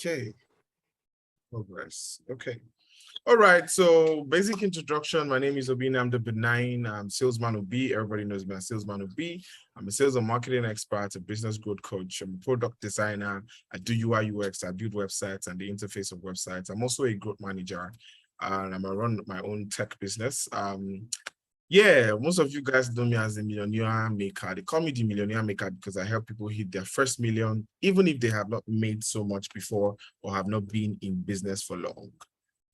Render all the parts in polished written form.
Okay. Progress. Okay. All right. So basic introduction. My name is Obina. I'm the benign salesman of B. Everybody knows me as salesman of B. I'm a sales and marketing expert, a business growth coach. I'm a product designer. I do UI UX. I build websites and the interface of websites. I'm also a growth manager, and I run my own tech business. Yeah, most of you guys know me as the millionaire maker. They call me the millionaire maker because I help people hit their first million, even if they have not made so much before or have not been in business for long.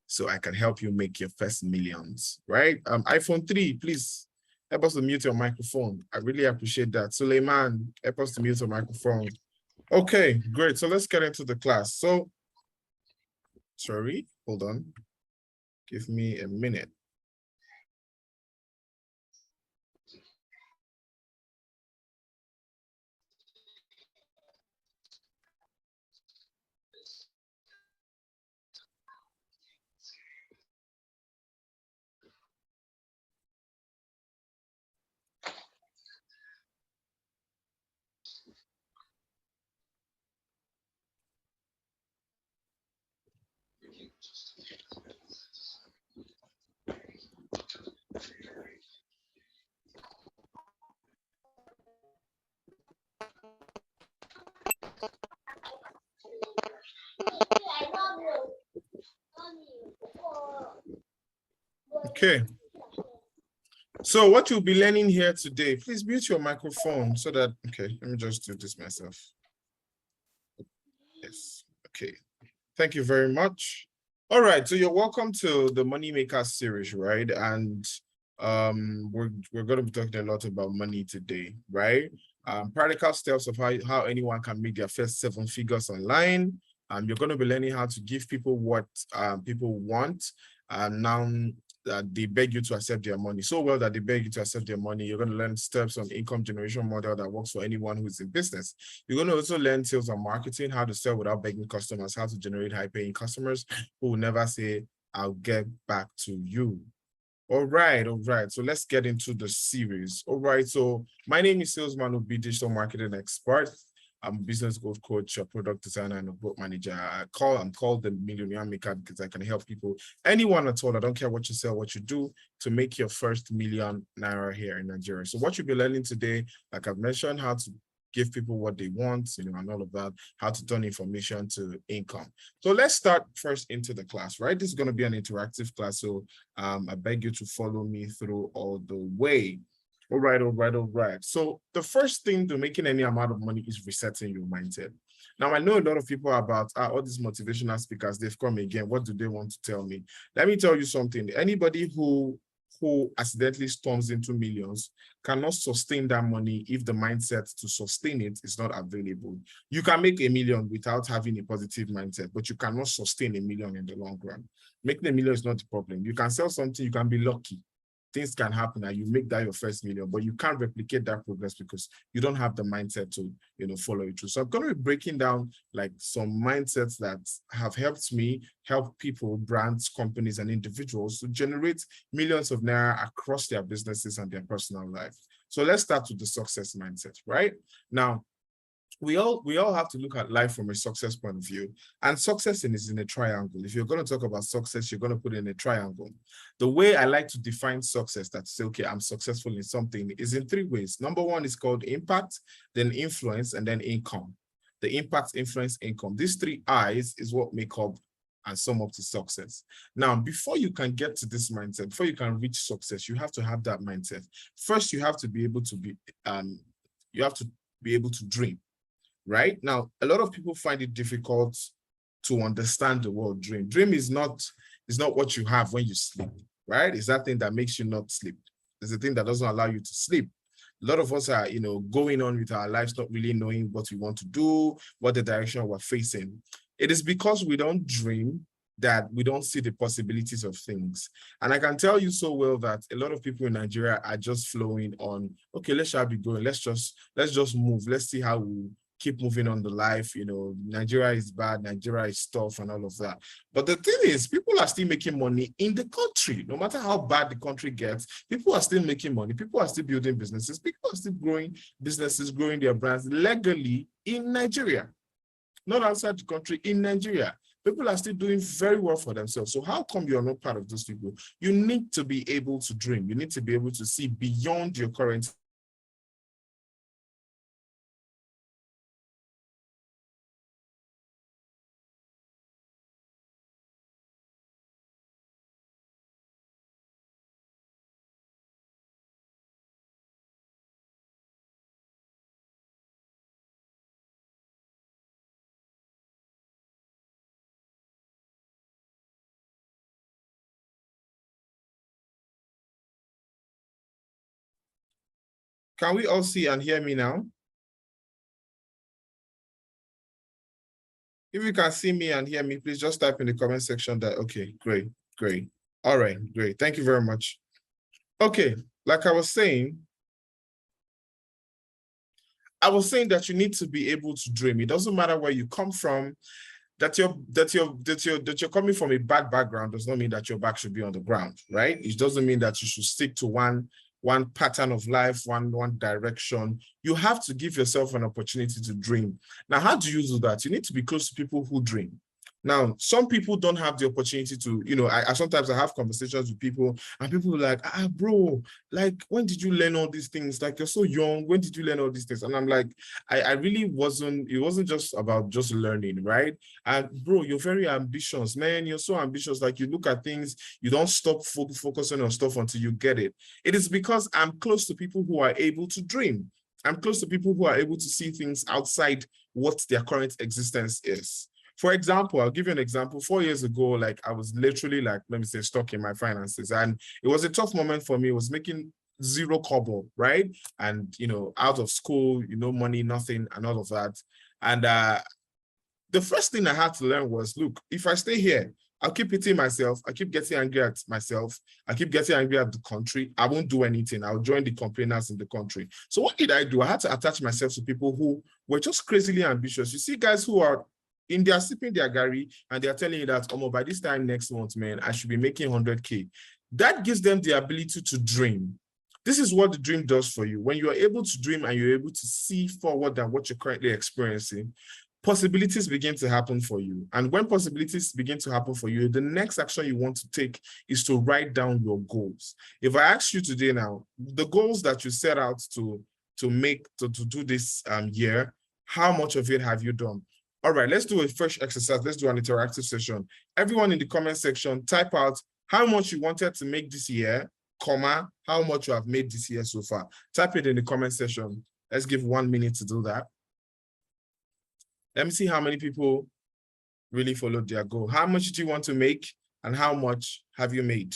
So I can help you make your first millions, right? iPhone 3, please help us to mute your microphone. I really appreciate that. Suleiman, help us to mute your microphone. Okay, great. So let's get into the class. So, sorry, hold on. Give me a minute. Okay. So what you'll be learning here today, please mute your microphone so that, okay, let me just do this myself. Yes, okay. Thank you very much. All right, so you're welcome to the Moneymaker series, right? And we're going to be talking a lot about money today, right? Practical steps of how anyone can make their first 7 figures online. You're going to be learning how to give people what people want. Now that they beg you to accept their money so well that they beg you to accept their money. You're going to learn steps on income generation model that works for anyone who's in business. You're going to also learn sales and marketing, how to sell without begging customers, how to generate high-paying customers who will never say, I'll get back to you. All right. So let's get into the series. All right, so my name is Salesman Obi, digital marketing expert. I'm a business growth coach, a product designer, and a growth manager. I'm called the millionaire maker because I can help people, anyone at all. I don't care what you sell, what you do, to make your first million naira here in Nigeria. So what you'll be learning today, like I've mentioned, how to give people what they want, and all of that, how to turn information to income. So let's start first into the class, right? This is going to be an interactive class, so I beg you to follow me through all the way. All right. So the first thing to making any amount of money is resetting your mindset. Now, I know a lot of people about all these motivational speakers, they've come again. What do they want to tell me? Let me tell you something. Anybody who accidentally storms into millions cannot sustain that money if the mindset to sustain it is not available. You can make $1 million without having a positive mindset, but you cannot sustain $1 million in the long run. Making $1 million is not the problem. You can sell something, you can be lucky. Things can happen and you make that your first million, but you can't replicate that progress because you don't have the mindset to, follow it through. So I'm going to be breaking down like some mindsets that have helped me help people, brands, companies, and individuals to generate millions of naira across their businesses and their personal life. So let's start with the success mindset, right? Now, we all have to look at life from a success point of view, and success is in a triangle. If you're going to talk about success, you're going to put it in a triangle. The way I like to define success, that say, okay, I'm successful in something, is in 3 ways. Number 1 is called impact, then influence, and then income. The impact, influence, income. These 3 I's is what make up and sum up to success. Now, before you can get to this mindset, before you can reach success, you have to have that mindset. First, you have to be able to dream. Right? Now, a lot of people find it difficult to understand the word dream. Dream is not what you have when you sleep, right? It's that thing that makes you not sleep. It's the thing that doesn't allow you to sleep. A lot of us are, going on with our lives, not really knowing what we want to do, what the direction we're facing. It is because we don't dream that we don't see the possibilities of things. And I can tell you so well that a lot of people in Nigeria are just flowing on, okay, let's be going. Let's just move. Let's see how we keep moving on the life. Nigeria is bad, Nigeria is tough, and all of that. But the thing is, people are still making money in the country. No matter how bad the country gets, people are still making money. People are still building businesses. People are still growing businesses, growing their brands legally in Nigeria. not outside the country, in Nigeria. People are still doing very well for themselves. So how come you're not part of those people? You need to be able to dream. You need to be able to see beyond your current. Can we all see and hear me now? If you can see me and hear me, please just type in the comment section that, okay, great, great. All right, great. Thank you very much. Okay, like I was saying that you need to be able to dream. It doesn't matter where you come from. That you're coming from a bad background does not mean that your back should be on the ground, right? It doesn't mean that you should stick to one pattern of life, one direction. You have to give yourself an opportunity to dream. Now, how do you do that? You need to be close to people who dream. Now, some people don't have the opportunity to, I sometimes have conversations with people and people are like, bro, like, when did you learn all these things? Like, you're so young, when did you learn all these things? And I'm like, I really wasn't, it wasn't just about just learning, right? And bro, you're very ambitious, man. You're so ambitious. Like, you look at things, you don't stop focusing on stuff until you get it. It is because I'm close to people who are able to dream. I'm close to people who are able to see things outside what their current existence is. For example, I'll give you an example. 4 years ago, like, I was literally, like, let me say, stuck in my finances. And it was a tough moment for me. I was making zero kobo, right? And, out of school, money, nothing, and all of that. And the first thing I had to learn was, look, if I stay here, I'll keep hitting myself. I keep getting angry at myself. I keep getting angry at the country. I won't do anything. I'll join the complainers in the country. So what did I do? I had to attach myself to people who were just crazily ambitious. You see guys who are sipping their gari and they're telling you that, oh, by this time next month, man, I should be making 100K. That gives them the ability to dream. This is what the dream does for you. When you're able to dream and you're able to see forward than what you're currently experiencing, possibilities begin to happen for you. And when possibilities begin to happen for you, the next action you want to take is to write down your goals. If I ask you today now, the goals that you set out to do this year, how much of it have you done? All right, let's do a fresh exercise. Let's do an interactive session. Everyone in the comment section, type out how much you wanted to make this year, comma, how much you have made this year so far. Type it in the comment section. Let's give 1 minute to do that. Let me see how many people really followed their goal. How much do you want to make and how much have you made?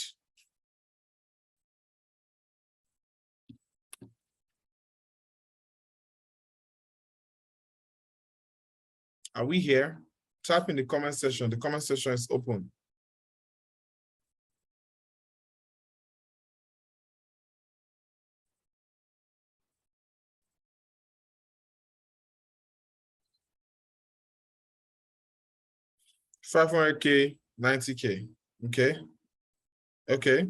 Are we here? Type in the comment section. The comment section is open. $500K, $90K. Okay. Okay.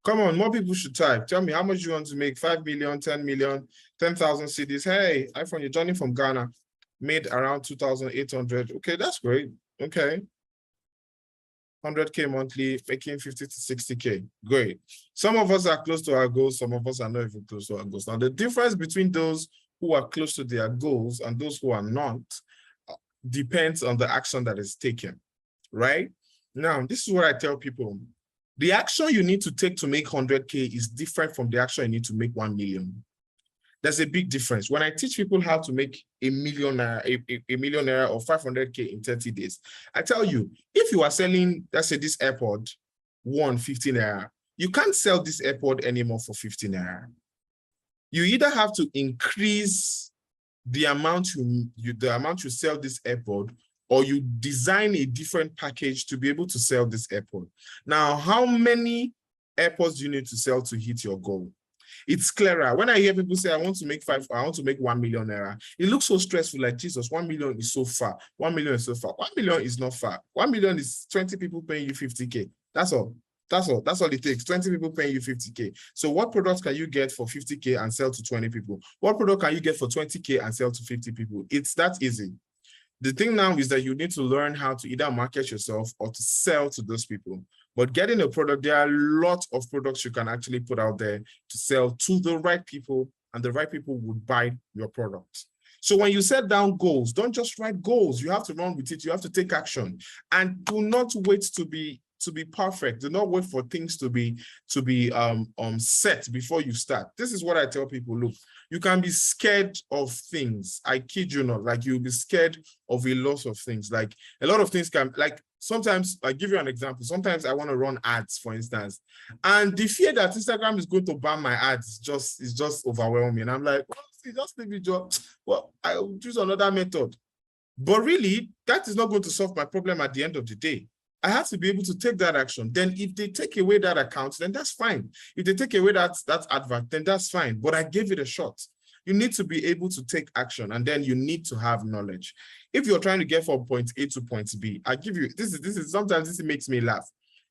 Come on, more people should type. Tell me how much you want to make. 5 million, 10 million, 10,000 CDs. Hey, iPhone, you're joining from Ghana. Made around 2,800. Okay, that's great. Okay. 100K monthly, making 50 to 60K. Great. Some of us are close to our goals. Some of us are not even close to our goals. Now, the difference between those who are close to their goals and those who are not depends on the action that is taken, right? Now, this is what I tell people. The action you need to take to make 100K is different from the action you need to make 1 million. There's a big difference. When I teach people how to make a millionaire or 500K in 30 days, I tell you, if you are selling, let's say this AirPod, 15 naira, you can't sell this AirPod anymore for 15 naira. You either have to increase the amount you sell this AirPod, or you design a different package to be able to sell this AirPod. Now, how many AirPods do you need to sell to hit your goal? It's clearer. When I hear people say, I want to make 1 million naira, it looks so stressful, like, Jesus, 1 million is so far. 1 million is so far. 1 million is not far. 1 million is 20 people paying you 50K. That's all. That's all it takes. 20 people paying you 50K. So what products can you get for 50K and sell to 20 people? What product can you get for 20K and sell to 50 people? It's that easy. The thing now is that you need to learn how to either market yourself or to sell to those people. But getting a product, there are a lot of products you can actually put out there to sell to the right people, and the right people would buy your product. So when you set down goals, don't just write goals. You have to run with it. You have to take action, and do not wait to be perfect. Do not wait for things to be set before you start. This is what I tell people. Look, you can be scared of things. I kid you not. Like, you'll be scared of a lot of things. Like, a lot of things can, like, sometimes, I give you an example. Sometimes I want to run ads, for instance, and the fear that Instagram is going to ban my ads is just overwhelming. I'm like, well, see, just leave it. Well, I'll choose another method. But really, that is not going to solve my problem at the end of the day. I have to be able to take that action. Then if they take away that account, then that's fine. If they take away that advert, then that's fine. But I gave it a shot. You need to be able to take action, and then you need to have knowledge. If you're trying to get from point A to point B, I give you, this is sometimes this makes me laugh.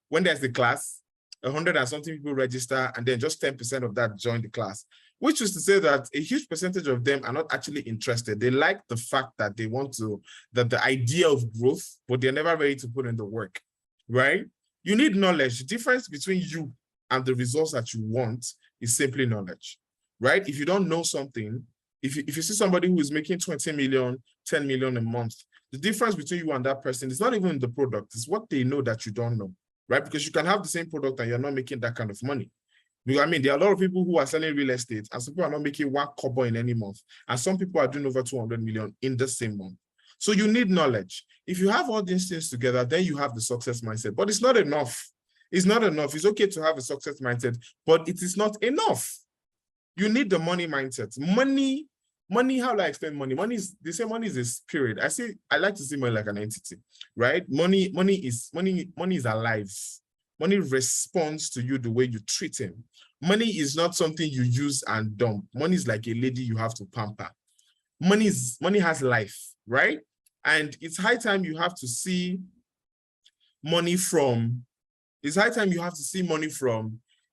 When there's the class, 100 and something people register, and then just 10% of that join the class, which is to say that a huge percentage of them are not actually interested. They like the fact that they want to, that the idea of growth, but they're never ready to put in the work, right? You need knowledge. The difference between you and the results that you want is simply knowledge, right? If you don't know something, if you see somebody who is making 20 million, 10 million a month, the difference between you and that person is not even the product, it's what they know that you don't know, right? Because you can have the same product and you're not making that kind of money. I mean, there are a lot of people who are selling real estate, and some people are not making one kobo in any month, and some people are doing over 200 million in the same month. So you need knowledge. If you have all these things together, then you have the success mindset. But it's not enough. It's not enough. It's okay to have a success mindset, but it is not enough. You need the money mindset. Money, how do I explain money? They say money is a spirit. I like to see money like an entity, right? Money is alive. Money responds to you the way you treat him. Money is not something you use and dump. Money is like a lady you have to pamper. Money has life, right? And it's high time you have to see money from,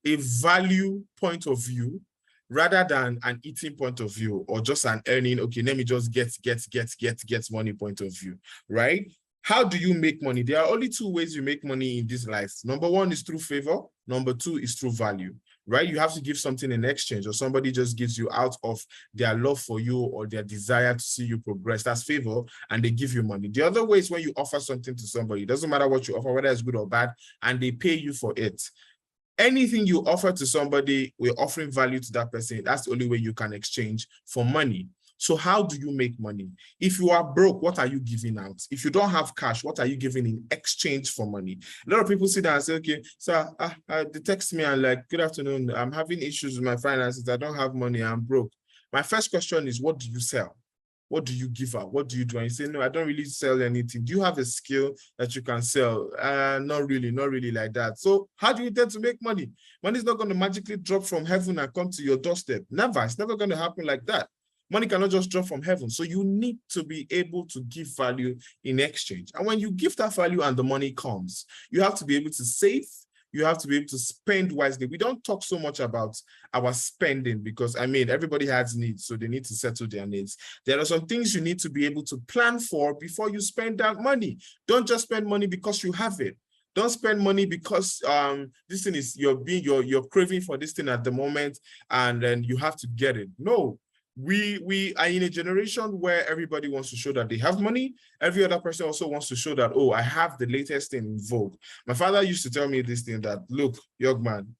a value point of view rather than an eating point of view, or just an earning, okay, let me just get money point of view, right? How do you make money? There are only two ways you make money in this life. Number one is through favor. Number two is through value, right? You have to give something in exchange, or somebody just gives you out of their love for you or their desire to see you progress. That's favor, and they give you money. The other way is when you offer something to somebody. It doesn't matter what you offer, whether it's good or bad, and they pay you for it. Anything you offer to somebody, we're offering value to that person. That's the only way you can exchange for money. So how do you make money? If you are broke, what are you giving out? If you don't have cash, what are you giving in exchange for money? A lot of people sit down and say, okay, so they text me and like, good afternoon, I'm having issues with my finances. I don't have money, I'm broke. My first question is, what do you sell? What do you give out? What do you do? And you say, no, I don't really sell anything. Do you have a skill that you can sell? Not really like that. So how do you intend to make money? Money is not going to magically drop from heaven and come to your doorstep. Never. It's never going to happen like that. Money cannot just drop from heaven. So you need to be able to give value in exchange. And when you give that value and the money comes, you have to be able to save. You have to be able to spend wisely. We don't talk so much about our spending because, I mean, everybody has needs, so they need to settle their needs. There are some things you need to be able to plan for before you spend that money. Don't just spend money because you have it. Don't spend money because this thing is, you're craving for this thing at the moment and then you have to get it. No. We are in a generation where everybody wants to show that they have money. Every other person also wants to show that, oh, I have the latest thing in vogue. My father used to tell me this thing that, look, young man,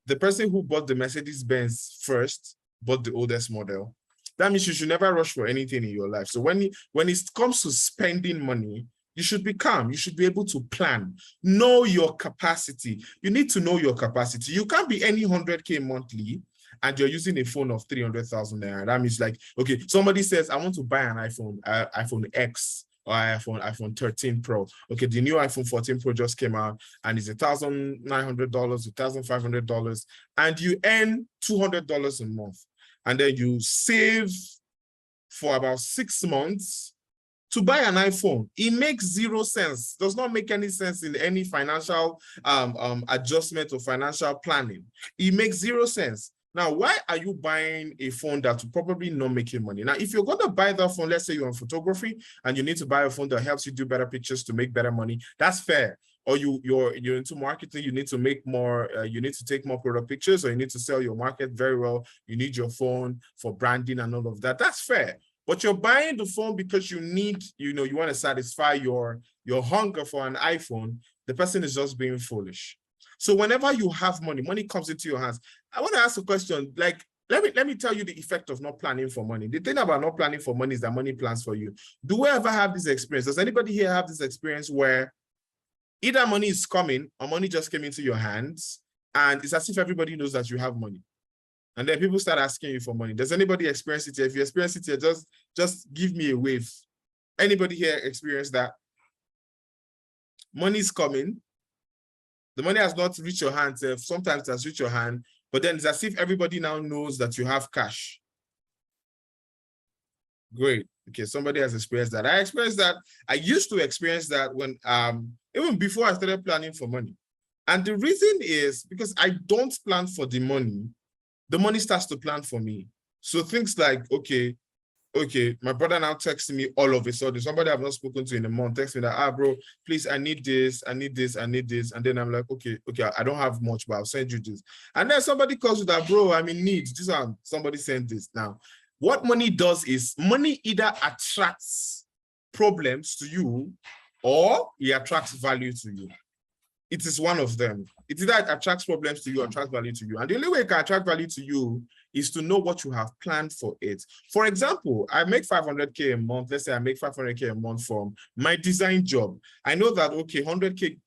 the person who bought the Mercedes-Benz first bought the oldest model. That means you should never rush for anything in your life. So when it comes to spending money, you should be calm. You should be able to plan. Know your capacity. You need to know your capacity. You can't be any 100K monthly and you're using a phone of 300,000 naira. That means like, okay, somebody says, I want to buy an iPhone X or iPhone 13 Pro. Okay, the new iPhone 14 Pro just came out and it's $1,900, $1,500, and you earn $200 a month. And then you save for about 6 months to buy an iPhone. It makes zero sense. Does not make any sense in any financial adjustment or financial planning. It makes zero sense. Now, why are you buying a phone that will probably not make you money? Now, if you're going to buy that phone, let's say you're in photography and you need to buy a phone that helps you do better pictures to make better money, that's fair. Or you're into marketing, you need to make more, you need to take more product pictures, or you need to sell your market very well. You need your phone for branding and all of that. That's fair. But you're buying the phone because you need, you want to satisfy your hunger for an iPhone. The person is just being foolish. So whenever you have money, money comes into your hands. I want to ask a question. Like, let me tell you the effect of not planning for money. The thing about not planning for money is that money plans for you. Do we ever have this experience? Does anybody here have this experience where either money is coming or money just came into your hands, and it's as if everybody knows that you have money, and then people start asking you for money? Does anybody experience it here? If you experience it here, just give me a wave. Anybody here experience that? Money is coming. The money has not reached your hand. Sometimes it has reached your hand, but then it's as if everybody now knows that you have cash. Great. Okay, somebody has experienced that. I experienced that. I used to experience that when even before I started planning for money. And the reason is because I don't plan for the money starts to plan for me. So things like, okay, my brother now texts me all of a sudden. Somebody I've not spoken to in a month texts me that, bro, please, I need this. And then I'm like, okay, I don't have much, but I'll send you this. And then somebody calls you that, bro, I'm in need. Somebody sent this. Now, what money does is money either attracts problems to you or it attracts value to you. It is one of them. It either attracts problems to you or attracts value to you. And the only way it can attract value to you is to know what you have planned for it. For example, I make 500K a month. Let's say I make 500K a month from my design job. I know that, okay, 100K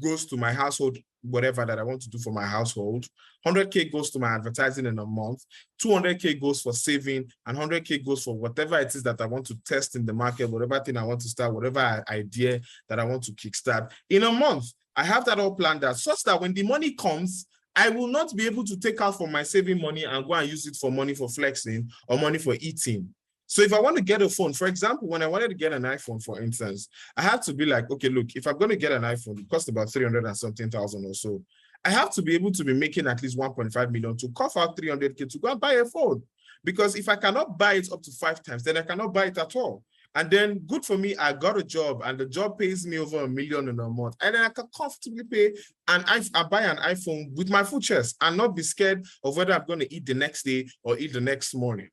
goes to my household, whatever that I want to do for my household. 100K goes to my advertising in a month. 200K goes for saving, and 100K goes for whatever it is that I want to test in the market, whatever thing I want to start, whatever idea that I want to kickstart in a month. I have that all planned out such that when the money comes, I will not be able to take out from my saving money and go and use it for money for flexing or money for eating. So if I want to get a phone, for example, when I wanted to get an iPhone, for instance, I had to be like, okay, look, if I'm going to get an iPhone, it costs about 300 and something thousand or so. I have to be able to be making at least 1.5 million to cough out 300K to go and buy a phone. Because if I cannot buy it up to 5 times, then I cannot buy it at all. And then good for me, I got a job and the job pays me over $1 million in a month. And then I can comfortably pay and I buy an iPhone with my full chest and not be scared of whether I'm going to eat the next day or eat the next morning.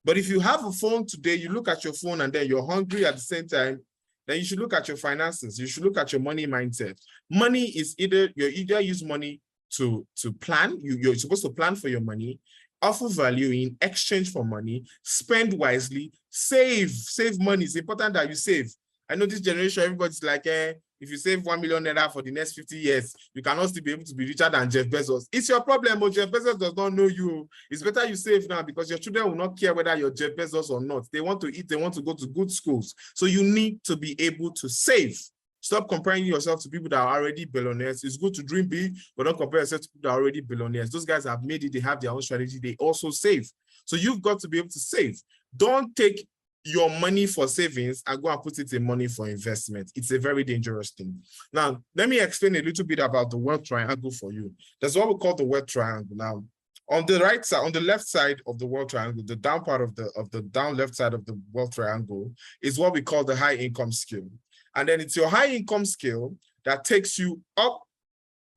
But if you have a phone today, you look at your phone and then you're hungry at the same time, then you should look at your finances. You should look at your money mindset. Money is you either use money to plan. You're supposed to plan for your money, offer value in exchange for money, spend wisely, save money. It's important that you save. I know this generation, everybody's like, if you save 1 million naira for the next 50 years, you cannot still be able to be richer than Jeff Bezos. It's your problem, but Jeff Bezos does not know you. It's better you save now because your children will not care whether you're Jeff Bezos or not. They want to eat, they want to go to good schools. So you need to be able to save. Stop comparing yourself to people that are already billionaires. It's good to dream big, but don't compare yourself to people that are already billionaires. Those guys have made it. They have their own strategy. They also save. So you've got to be able to save. Don't take your money for savings and go and put it in money for investment. It's a very dangerous thing. Now, let me explain a little bit about the wealth triangle for you. That's what we call the wealth triangle. Now, on the right side, on the left side of the wealth triangle, the down part of the down left side of the wealth triangle is what we call the high income skill. And then it's your high income skill that takes you up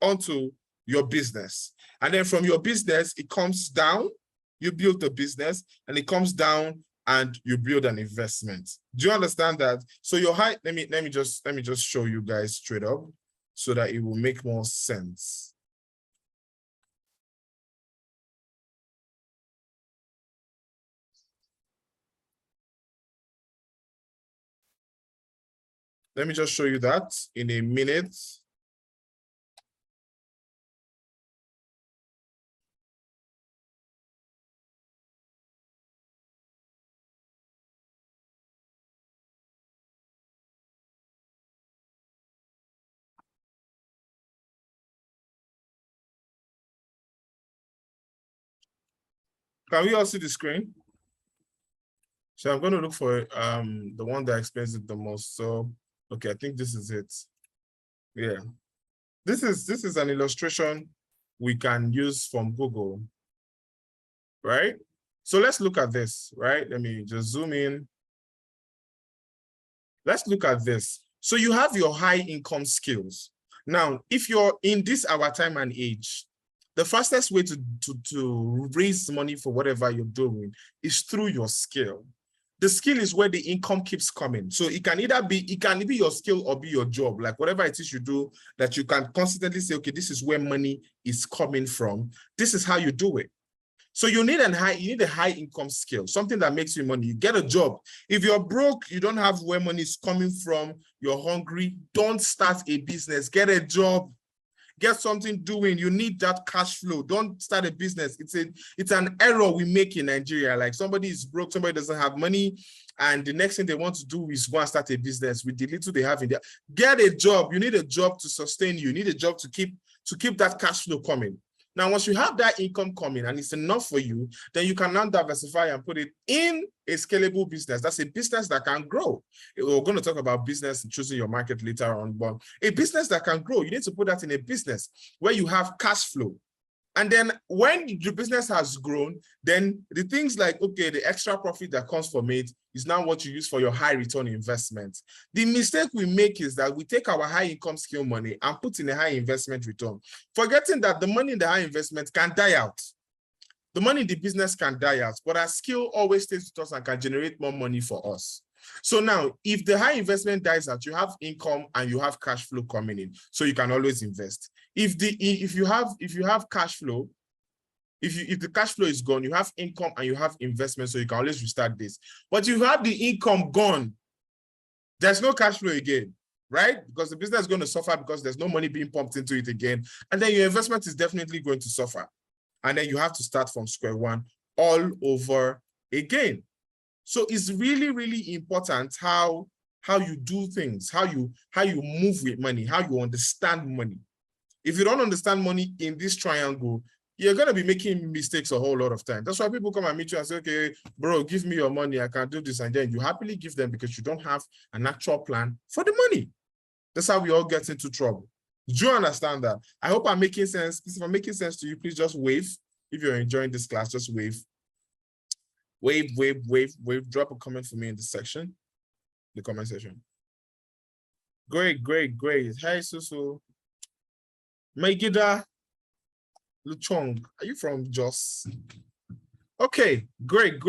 onto your business. And then from your business, it comes down, you build the business, and it comes down and you build an investment. Do you understand that? So your high, let me just show you guys straight up so that it will make more sense. Let me just show you that in a minute. Can we all see the screen? So I'm going to look for the one that explains it the most. So, okay, I think this is it. Yeah. This is an illustration we can use from Google. right? So let's look at this, right? Let me just zoom in. Let's look at this. So you have your high income skills. Now, if you're in this our time and age, the fastest way to raise money for whatever you're doing is through your skill. The skill is where the income keeps coming. So it can either be, it can be your skill or be your job, like whatever it is you do that you can constantly say, okay, this is where money is coming from. This is how you do it. So you need a high income skill, something that makes you money. You get a job. If you're broke, you don't have where money is coming from, you're hungry, don't start a business. Get a job. Get something doing. You need that cash flow. Don't start a business. It's an error we make in Nigeria. Like somebody is broke, somebody doesn't have money, and the next thing they want to do is go and start a business with the little they have in there. Get a job. You need a job to sustain you. You need a job to keep that cash flow coming. Now, once you have that income coming and it's enough for you, then you can now diversify and put it in a scalable business. That's a business that can grow. We're going to talk about business and choosing your market later on, but a business that can grow, you need to put that in a business where you have cash flow. And then when the business has grown, then the things like, okay, the extra profit that comes from it is now what you use for your high return investment. The mistake we make is that we take our high income skill money and put in a high investment return, forgetting that the money in the high investment can die out. The money in the business can die out, but our skill always stays with us and can generate more money for us. So now, if the high investment dies out, you have income and you have cash flow coming in, so you can always invest. If you have cash flow, if the cash flow is gone, you have income and you have investment, so you can always restart this. But you have the income gone, there's no cash flow again, right? Because the business is going to suffer because there's no money being pumped into it again, and then your investment is definitely going to suffer, and then you have to start from square one all over again. So it's really, really important how you do things, how you move with money, how you understand money. If you don't understand money in this triangle, you're going to be making mistakes a whole lot of time. That's why people come and meet you and say, okay, bro, give me your money, I can do this. And then you happily give them because you don't have an actual plan for the money. That's how we all get into trouble. Do you understand that? I hope I'm making sense. If I'm making sense to you, please just wave. If you're enjoying this class, just wave. Wave. Drop a comment for me in this section, the comment section. Great. Hey, Susu. Megida Luchong, are you from Jos? Okay, great.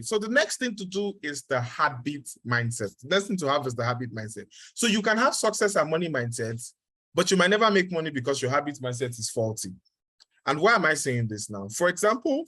So the next thing to do is the habit mindset. The next thing to have is the habit mindset. So you can have success and money mindsets, but you might never make money because your habit mindset is faulty. And why am I saying this now? For example,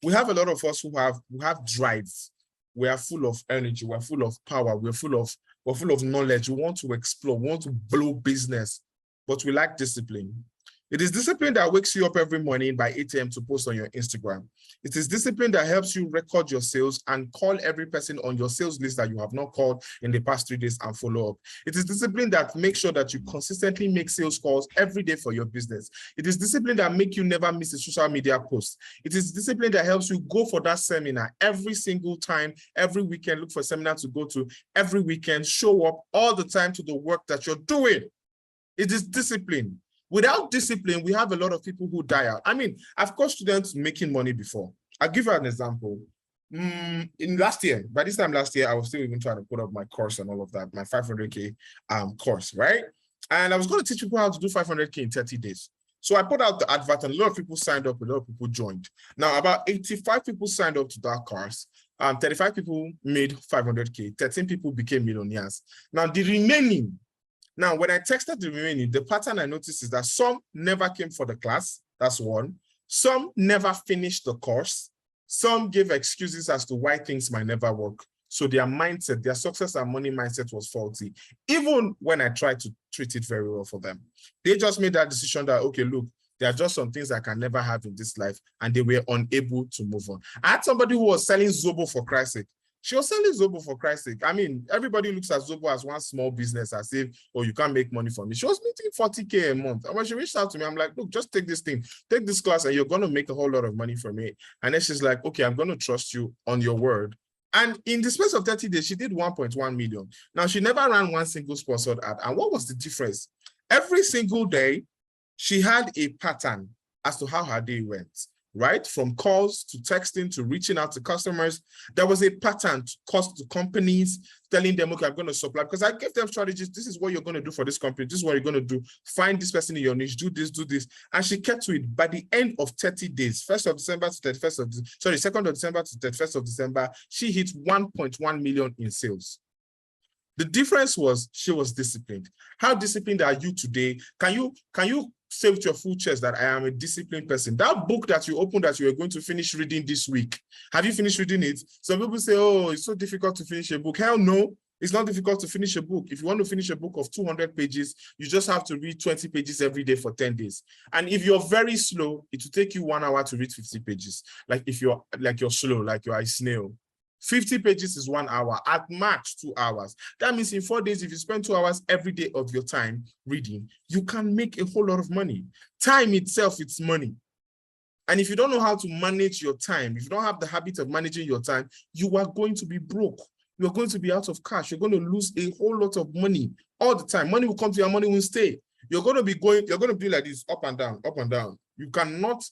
we have a lot of us who have drives. We are full of energy. We're full of power. We're full of knowledge. We want to explore. We want to blow business, but we lack discipline. It is discipline that wakes you up every morning by 8 a.m. to post on your Instagram. It is discipline that helps you record your sales and call every person on your sales list that you have not called in the past 3 days and follow up. It is discipline that makes sure that you consistently make sales calls every day for your business. It is discipline that makes you never miss a social media post. It is discipline that helps you go for that seminar every single time, every weekend, look for a seminar to go to every weekend, show up all the time to the work that you're doing. It is discipline. Without discipline, we have a lot of people who die out. I mean, I've coached students making money before. I'll give you an example. In last year, by this time last year, I was still even trying to put up my course and all of that, my 500K course, right? And I was going to teach people how to do 500K in 30 days. So I put out the advert and a lot of people signed up, a lot of people joined. Now, about 85 people signed up to that course. 35 people made 500K, 13 people became millionaires. Now, the remaining, now, when I texted the remaining, the pattern I noticed is that some never came for the class. That's one. Some never finished the course. Some gave excuses as to why things might never work. So their mindset, their success and money mindset was faulty, even when I tried to treat it very well for them. They just made that decision that, okay, look, there are just some things I can never have in this life, and they were unable to move on. I had somebody who was selling Zobo for Christ's sake. She was selling Zobo for Christ's sake. I mean, everybody looks at Zobo as one small business as if, oh, you can't make money from it. She was making 40K a month. And when she reached out to me, I'm like, look, just take this thing, take this class, and you're going to make a whole lot of money from it. And then she's like, okay, I'm going to trust you on your word. And in the space of 30 days, she did 1.1 million. Now, she never ran one single sponsored ad. And what was the difference? Every single day, she had a pattern as to how her day went. right? From calls to texting to reaching out to customers. There was a pattern to companies, telling them, okay, I'm going to supply, because I gave them strategies. This is what you're going to do for this company. This is what you're going to do. Find this person in your niche, do this, do this. And she kept to it. By the end of 30 days, 1st of December to 31st of, 2nd of December to 31st of December, she hit 1.1 million in sales. The difference was she was disciplined. How disciplined are you today? Can you say with your full chest that I am a disciplined person? That book that you opened that you are going to finish reading this week, have you finished reading it? Some people say, oh, it's so difficult to finish a book. Hell no, it's not difficult to finish a book. If you want to finish a book of 200 pages, you just have to read 20 pages every day for 10 days. And if you're very slow, it will take you 1 hour to read 50 pages. Like if you're slow, like you're a snail. 50 pages is 1 hour, at max 2 hours. That means in 4 days, if you spend 2 hours every day of your time reading, you can make a whole lot of money. Time itself, it's money. And if you don't know how to manage your time, if you don't have the habit of managing your time, you are going to be broke. You're going to be out of cash. You're going to lose a whole lot of money all the time. Money will come to you and money will stay. You're going to be like this, up and down, up and down. You cannot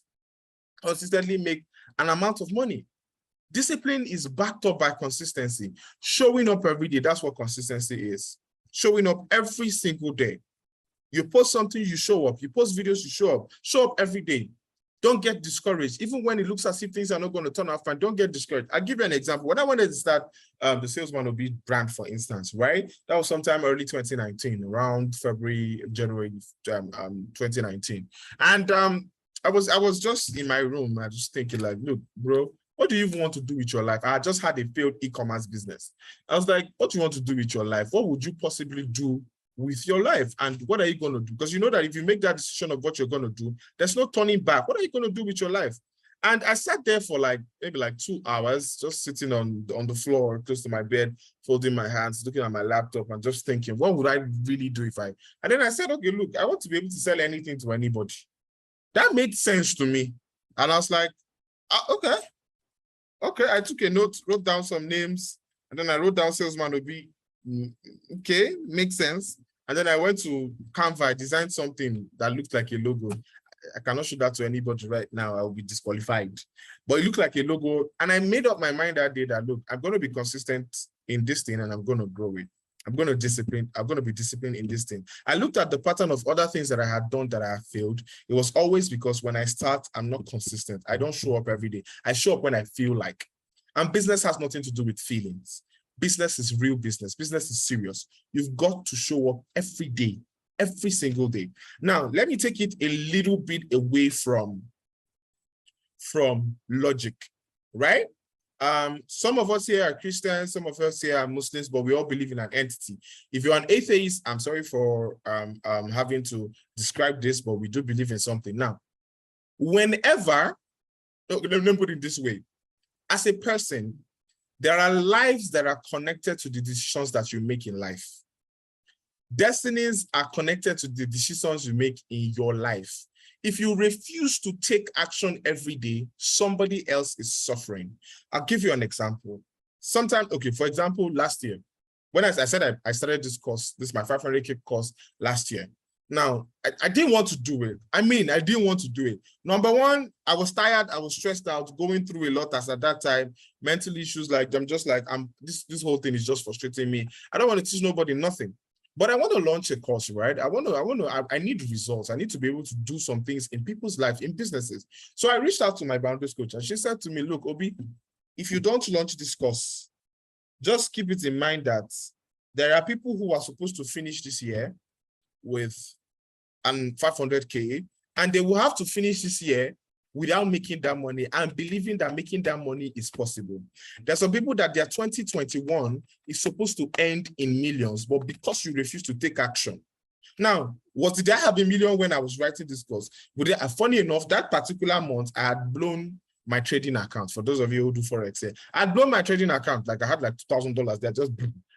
consistently make an amount of money. Discipline is backed up by consistency. Showing up every day, that's what consistency is. Showing up every single day. You post something, you show up. You post videos, you show up. Show up every day. Don't get discouraged. Even when it looks as if things are not going to turn out fine, don't get discouraged. I'll give you an example. When I wanted to start the Salesman Will Be brand, for instance, right? That was sometime early 2019, around February, January 2019. And I was just in my room. I just thinking like, look, bro, what do you even want to do with your life? I just had a failed e-commerce business. I was like, what do you want to do with your life? What would you possibly do with your life? And what are you going to do? Because you know that if you make that decision of what you're going to do, there's no turning back. What are you going to do with your life? And I sat there for maybe 2 hours, just sitting on the floor, close to my bed, folding my hands, looking at my laptop and just thinking, what would I really do if and then I said, okay, look, I want to be able to sell anything to anybody. That made sense to me. And I was like, okay. Okay, I took a note, wrote down some names, and then I wrote down Salesman Will Be. Okay, makes sense. And then I went to Canva, I designed something that looked like a logo. I cannot show that to anybody right now, I will be disqualified. But it looked like a logo, and I made up my mind that day that, look, I'm going to be consistent in this thing, and I'm going to grow it. I'm going to be disciplined in this thing. I looked at the pattern of other things that I had done that I have failed. It was always because when I start, I'm not consistent. I don't show up every day. I show up when I feel like. And business has nothing to do with feelings. Business is real business. Business is serious. You've got to show up every day, every single day. Now, let me take it a little bit away from logic, right? Some of us here are Christians, some of us here are Muslims, but we all believe in an entity. If you're an atheist, I'm sorry for having to describe this, but we do believe in something. Now, whenever, let me put it this way, as a person, there are lives that are connected to the decisions that you make in life. Destinies are connected to the decisions you make in your life. If you refuse to take action every day, somebody else is suffering. I'll give you an example. Sometimes, okay, for example, last year, when I said I started this course, this is my 500K course last year. Now, I didn't want to do it. I didn't want to do it. Number one, I was tired. I was stressed out, going through a lot as at that time, mental issues. Like, I'm just like, this whole thing is just frustrating me. I don't want to teach nobody nothing. But I want to launch a course, right? I need results. I need to be able to do some things in people's lives, in businesses. So I reached out to my boundaries coach and she said to me, look, Obi, if you don't launch this course, just keep it in mind that there are people who are supposed to finish this year with an 500K, and they will have to finish this year without making that money and believing that making that money is possible. There's some people that their 2021 is supposed to end in millions, but because you refuse to take action. Now, did I have a million when I was writing this course? Funny enough, that particular month, I had blown my trading account. For those of you who do Forex here, I had blown my trading account. Like I had like $2,000 there, just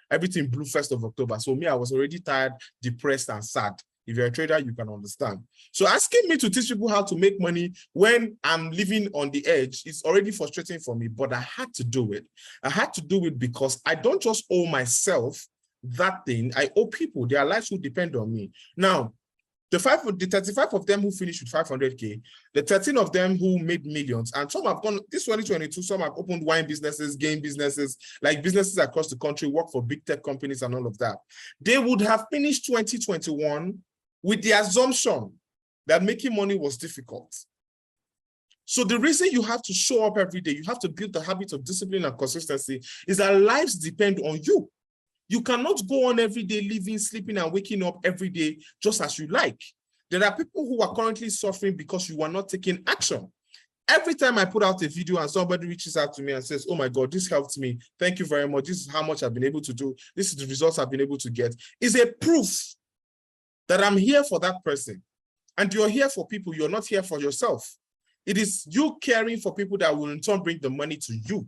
everything blew 1st of October. So me, I was already tired, depressed, and sad. If you're a trader, you can understand. So asking me to teach people how to make money when I'm living on the edge is already frustrating for me, but I had to do it. I had to do it because I don't just owe myself that thing. I owe people. Their lives will depend on me. Now, The 35 of them who finished with 500K, the 13 of them who made millions, and some have gone, this 2022, some have opened wine businesses, game businesses, like businesses across the country, work for big tech companies and all of that. They would have finished 2021 with the assumption that making money was difficult. So the reason you have to show up every day, you have to build the habit of discipline and consistency, is that lives depend on you. You cannot go on every day living, sleeping, and waking up every day just as you like. There are people who are currently suffering because you are not taking action. Every time I put out a video and somebody reaches out to me and says, oh my God, this helped me. Thank you very much. This is how much I've been able to do. This is the results I've been able to get. Is a proof that I'm here for that person. And you're here for people. You're not here for yourself. It is you caring for people that will in turn bring the money to you.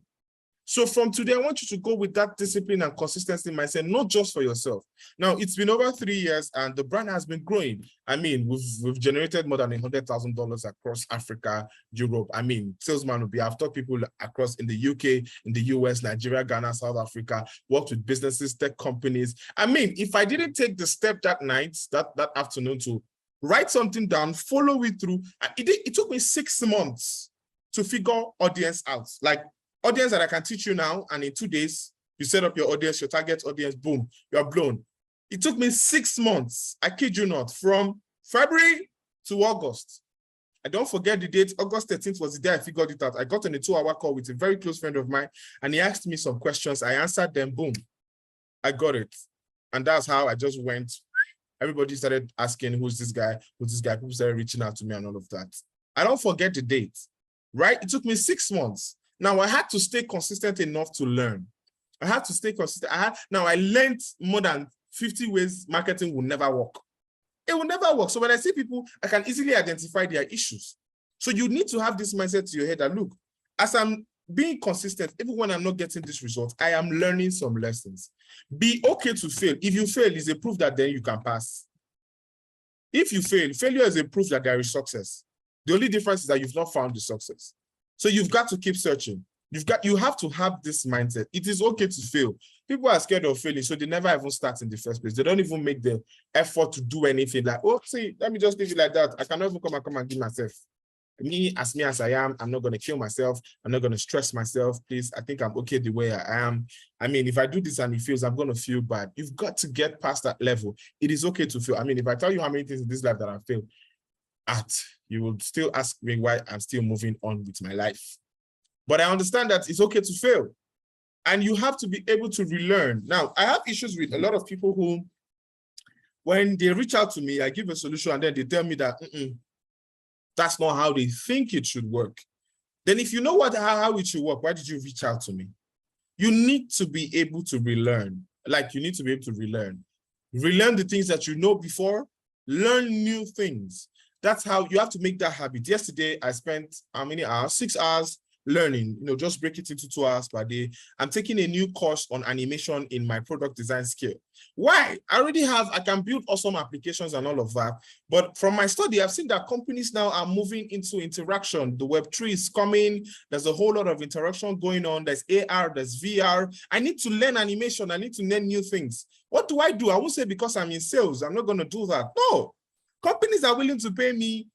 So from today, I want you to go with that discipline and consistency mindset, not just for yourself. Now, it's been over 3 years and the brand has been growing. I mean, we've generated more than $100,000 across Africa, Europe. I mean, salesman will be, I've taught people across in the UK, in the US, Nigeria, Ghana, South Africa, worked with businesses, tech companies. I mean, if I didn't take the step that night, that afternoon to write something down, follow it through, it took me 6 months to figure audience out. Like, audience that I can teach you now, and in 2 days, you set up your audience, your target audience, boom, you're blown. It took me 6 months, I kid you not, from February to August. I don't forget the date, August 13th was the day I figured it out. I got on a 2-hour call with a very close friend of mine, and he asked me some questions. I answered them, boom, I got it. And that's how I just went. Everybody started asking, who's this guy? Who's this guy? People started reaching out to me and all of that. I don't forget the date, right? It took me 6 months. Now, I had to stay consistent enough to learn. I had to stay consistent. Now, I learned more than 50 ways marketing will never work. It will never work. So when I see people, I can easily identify their issues. So you need to have this mindset to your head that, look, as I'm being consistent, even when I'm not getting this result, I am learning some lessons. Be okay to fail. If you fail, it's a proof that then you can pass. If you fail, failure is a proof that there is success. The only difference is that you've not found the success. So you've got to keep searching. You have to have this mindset. It is okay to fail. People are scared of failing, so they never even start in the first place. They don't even make the effort to do anything like, oh, see, let me just leave it like that. I cannot even come and give myself. Me as I am, I'm not going to kill myself. I'm not going to stress myself. Please, I think I'm okay the way I am. I mean, if I do this and it fails, I'm going to feel bad. You've got to get past that level. It is okay to fail. I mean, if I tell you how many things in this life that I failed at, you will still ask me why I'm still moving on with my life. But I understand that it's okay to fail. And you have to be able to relearn. Now, I have issues with a lot of people who, when they reach out to me, I give a solution and then they tell me that that's not how they think it should work. Then if you know how it should work, why did you reach out to me? You need to be able to relearn. Like, you need to be able to relearn. Relearn the things that you know before. Learn new things. That's how you have to make that habit. Yesterday, I spent how many hours? 6 hours learning, just break it into 2 hours per day. I'm taking a new course on animation in my product design skill. Why? I can build awesome applications and all of that. But from my study, I've seen that companies now are moving into interaction. The Web3 is coming. There's a whole lot of interaction going on. There's AR, there's VR. I need to learn animation. I need to learn new things. What do? I won't say because I'm in sales, I'm not going to do that. No. Companies are willing to pay me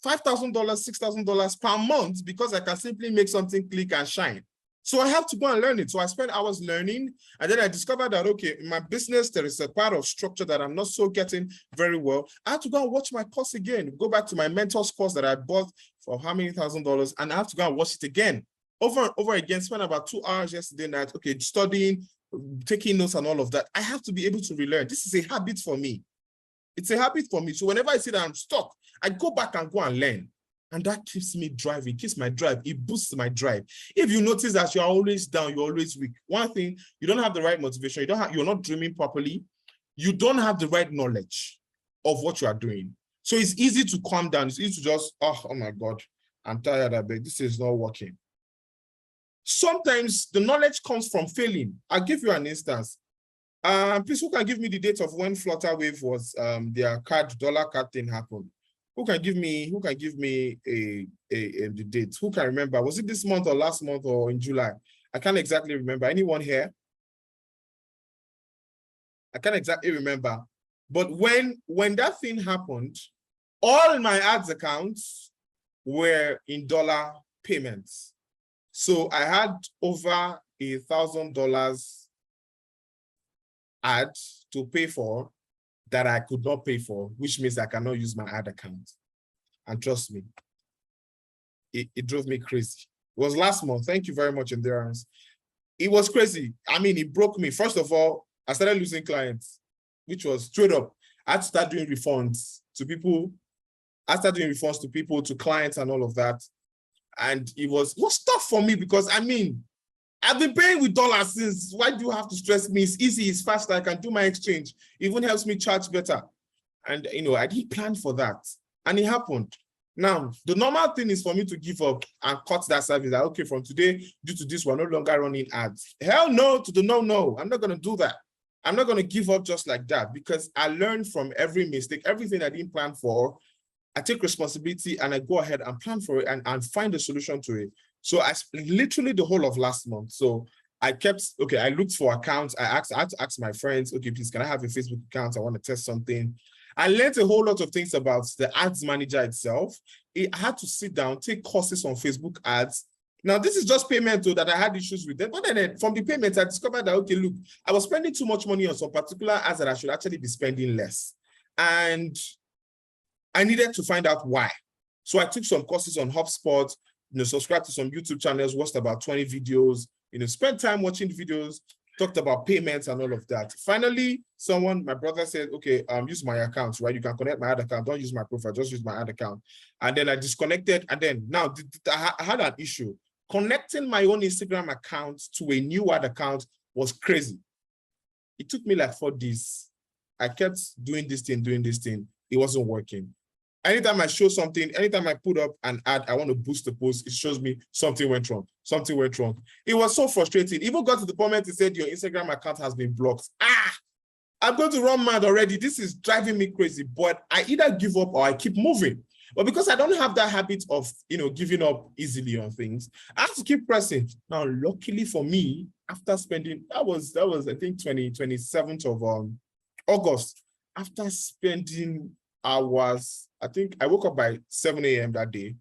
$5,000, $6,000 per month because I can simply make something click and shine. So I have to go and learn it. So I spent hours learning, and then I discovered that, okay, in my business, there is a part of structure that I'm not so getting very well. I have to go and watch my course again, go back to my mentor's course that I bought for how many $1,000, and I have to go and watch it again, over and over again, spent about 2 hours yesterday night, okay, studying, taking notes and all of that. I have to be able to relearn. This is a habit for me. It's a habit for me. So whenever I see that I'm stuck, I go back and go and learn. And that keeps me driving, keeps my drive. It boosts my drive. If you notice that you're always down, you're always weak, one thing, you don't have the right motivation. You're not dreaming properly. You don't have the right knowledge of what you are doing. So it's easy to calm down. It's easy to just, oh my God, I'm tired of it. This is not working. Sometimes the knowledge comes from failing. I'll give you an instance. Please, who can give me the date of when Flutterwave was their dollar card thing happened? Who can give me the date? Who can remember? Was it this month or last month or in July? I can't exactly remember. Anyone here? I can't exactly remember. But when that thing happened, all my ads accounts were in dollar payments. So I had over $1,000 ads to pay for that I could not pay for, which means I cannot use my ad account. And trust me, it drove me crazy. It was last month. Thank you very much, Endurance. It was crazy. I mean, it broke me. First of all, I started losing clients, which was straight up. I had to start doing refunds to people. I started doing refunds to people, to clients and all of that. And it was tough for me because, I mean, I've been paying with dollars since. Why do you have to stress me? It's easy, it's faster. I can do my exchange. It even helps me charge better. And, you know, I didn't plan for that. And it happened. Now, the normal thing is for me to give up and cut that service. Like, okay, from today, due to this, we're no longer running ads. Hell no to the no. I'm not going to do that. I'm not going to give up just like that because I learned from every mistake, everything I didn't plan for. I take responsibility and I go ahead and plan for it and find a solution to it. So I literally the whole of last month. So I looked for accounts. I had to ask my friends, okay, please, can I have a Facebook account? I want to test something. I learned a whole lot of things about the ads manager itself. I had to sit down, take courses on Facebook ads. Now, this is just payment that I had issues with them. But then from the payments, I discovered that, okay, look, I was spending too much money on some particular ads that I should actually be spending less. And I needed to find out why. So I took some courses on HubSpot, subscribed to some YouTube channels, watched about 20 videos, spent time watching videos, talked about payments and all of that. Finally, my brother said, okay, use my account, right? You can connect my ad account. Don't use my profile, just use my ad account. And then I disconnected. And then now I had an issue. Connecting my own Instagram account to a new ad account was crazy. It took me like 4 days. I kept doing this thing. It wasn't working. Anytime I show something, anytime I put up an ad, I want to boost the post, it shows me something went wrong. It was so frustrating. Even got to the point it said your Instagram account has been blocked. I'm going to run mad already. This is driving me crazy, but I either give up or I keep moving. But because I don't have that habit of, giving up easily on things, I have to keep pressing. Now, luckily for me, after spending, that was I think 27th of August, after spending hours, I think I woke up by 7 a.m. that day.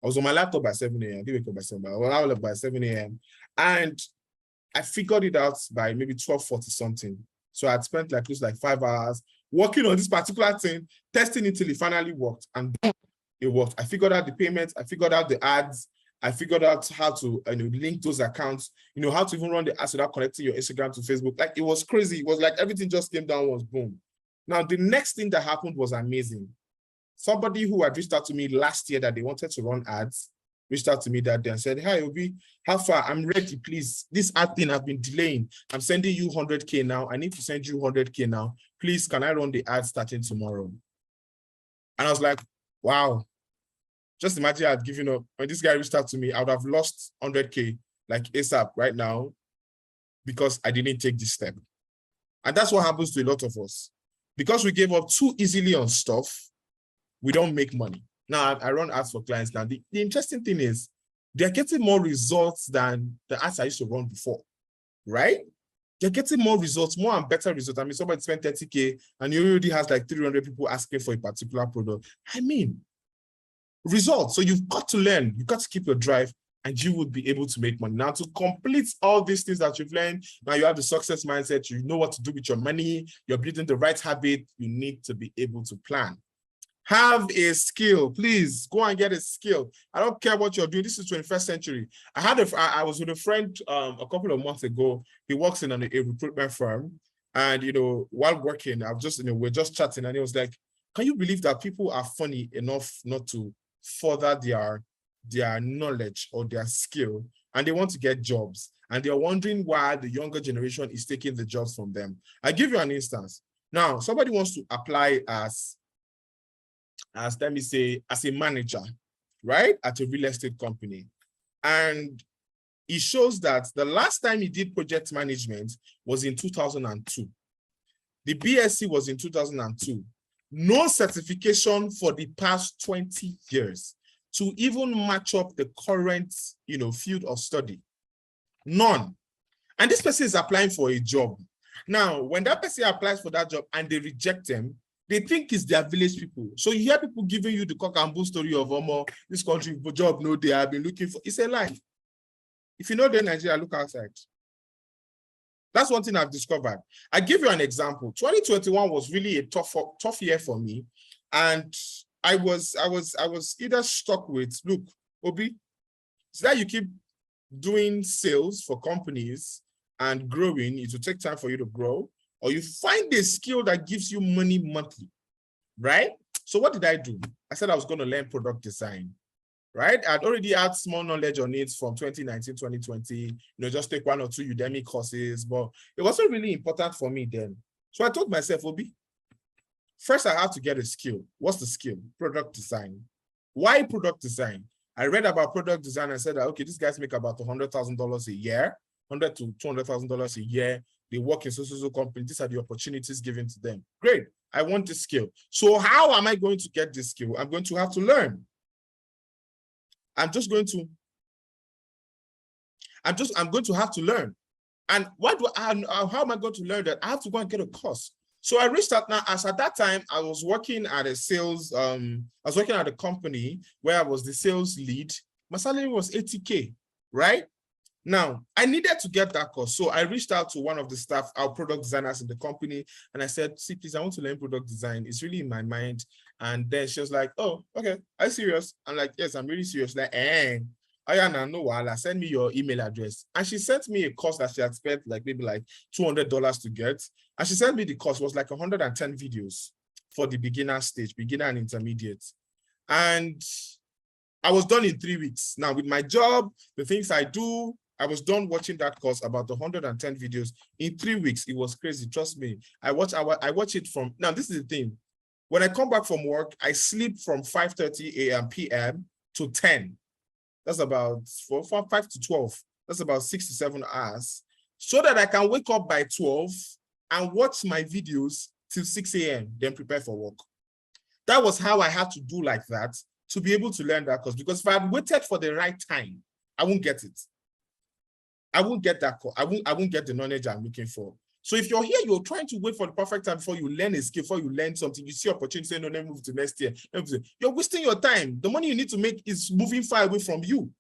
I was on my laptop by 7 a.m. I didn't wake up by 7, but I was up by 7 a.m. And I figured it out by maybe 12:40 something. So I'd spent close to 5 hours working on this particular thing, testing it till it finally worked. And it worked. I figured out the payments. I figured out the ads. I figured out how to link those accounts, how to even run the ads without connecting your Instagram to Facebook. It was crazy. It was like everything just came down once, boom. Now, the next thing that happened was amazing. Somebody who had reached out to me last year that they wanted to run ads reached out to me that day and said, hi, Obi, how far? I'm ready, please. This ad thing I've been delaying. I'm sending you 100K now. I need to send you 100K now. Please, can I run the ad starting tomorrow? And I was like, wow. Just imagine I had given up. When this guy reached out to me, I would have lost 100K ASAP right now because I didn't take this step. And that's what happens to a lot of us. Because we gave up too easily on stuff, we don't make money. Now, I run ads for clients now. The interesting thing is they're getting more results than the ads I used to run before, right? They're getting more results, more and better results. I mean, somebody spent 30K and he already has 300 people asking for a particular product. I mean, results. So you've got to learn. You've got to keep your drive and you would be able to make money. Now, to complete all these things that you've learned, now you have the success mindset, you know what to do with your money, you're building the right habit, you need to be able to plan. Have a skill. Please go and get a skill. I don't care what you're doing. This is 21st century. I was with a friend a couple of months ago. He works in a recruitment firm. And, while working, we're just chatting. And he was like, can you believe that people are funny enough not to further their knowledge or their skill, and they want to get jobs, and they're wondering why the younger generation is taking the jobs from them? I give you an instance. Now, somebody wants to apply as let me say, as a manager, right, at a real estate company, and it shows that the last time he did project management was in 2002. The BSc was in 2002. No certification for the past 20 years to even match up the current, field of study. None. And this person is applying for a job. Now, when that person applies for that job and they reject them, they think it's their village people. So you hear people giving you the cock and bull story of this country job, no, they have been looking for. It's a lie. If you know the Nigeria, look outside. That's one thing I've discovered. I give you an example. 2021 was really a tough year for me. And I was either stuck with, look, Obi, it's that you keep doing sales for companies and growing, it will take time for you to grow, or you find a skill that gives you money monthly, right? So what did I do? I said I was going to learn product design, right? I'd already had small knowledge on it from 2019, 2020, just take 1 or 2 Udemy courses, but it wasn't really important for me then. So I told myself, Obi, first I have to get a skill. What's the skill? Product design. Why product design? I read about product design and said that, okay, these guys make about $100,000 a year, $100,000 to $200,000 a year. They work in social companies. These are the opportunities given to them. Great. I want this skill. So how am I going to get this skill? I'm going to have to learn. I'm going to have to learn. And how am I going to learn that? I have to go and get a course. So I reached out now, as at that time, I was working at a sales, I was working at a company where I was the sales lead. My salary was 80K, right? Now, I needed to get that course. So I reached out to one of the staff, our product designers in the company, and I said, see, please, I want to learn product design. It's really in my mind. And then she was like, oh, okay, are you serious? I'm like, yes, I'm really serious. Like, Ayana, no, Wala, send me your email address. And she sent me a course that she had spent maybe $200 to get. And she sent me the course, was 110 videos for the beginner stage, beginner and intermediate. And I was done in 3 weeks. Now, with my job, the things I do, I was done watching that course, about 110 videos in 3 weeks. It was crazy, trust me. I watch it from, now this is the thing. When I come back from work, I sleep from 5:30 p.m. to 10. That's about 5 to 12. That's about 6 to 7 hours. So that I can wake up by 12 and watch my videos till 6 a.m., then prepare for work. That was how I had to do like that to be able to learn that course. Because if I had waited for the right time, I won't get it. I won't get that course. I won't get the knowledge I'm looking for. So if you're here, you're trying to wait for the perfect time before you learn a skill, before you learn something, you see opportunity, say, no, let me move to next year. You're wasting your time. The money you need to make is moving far away from you.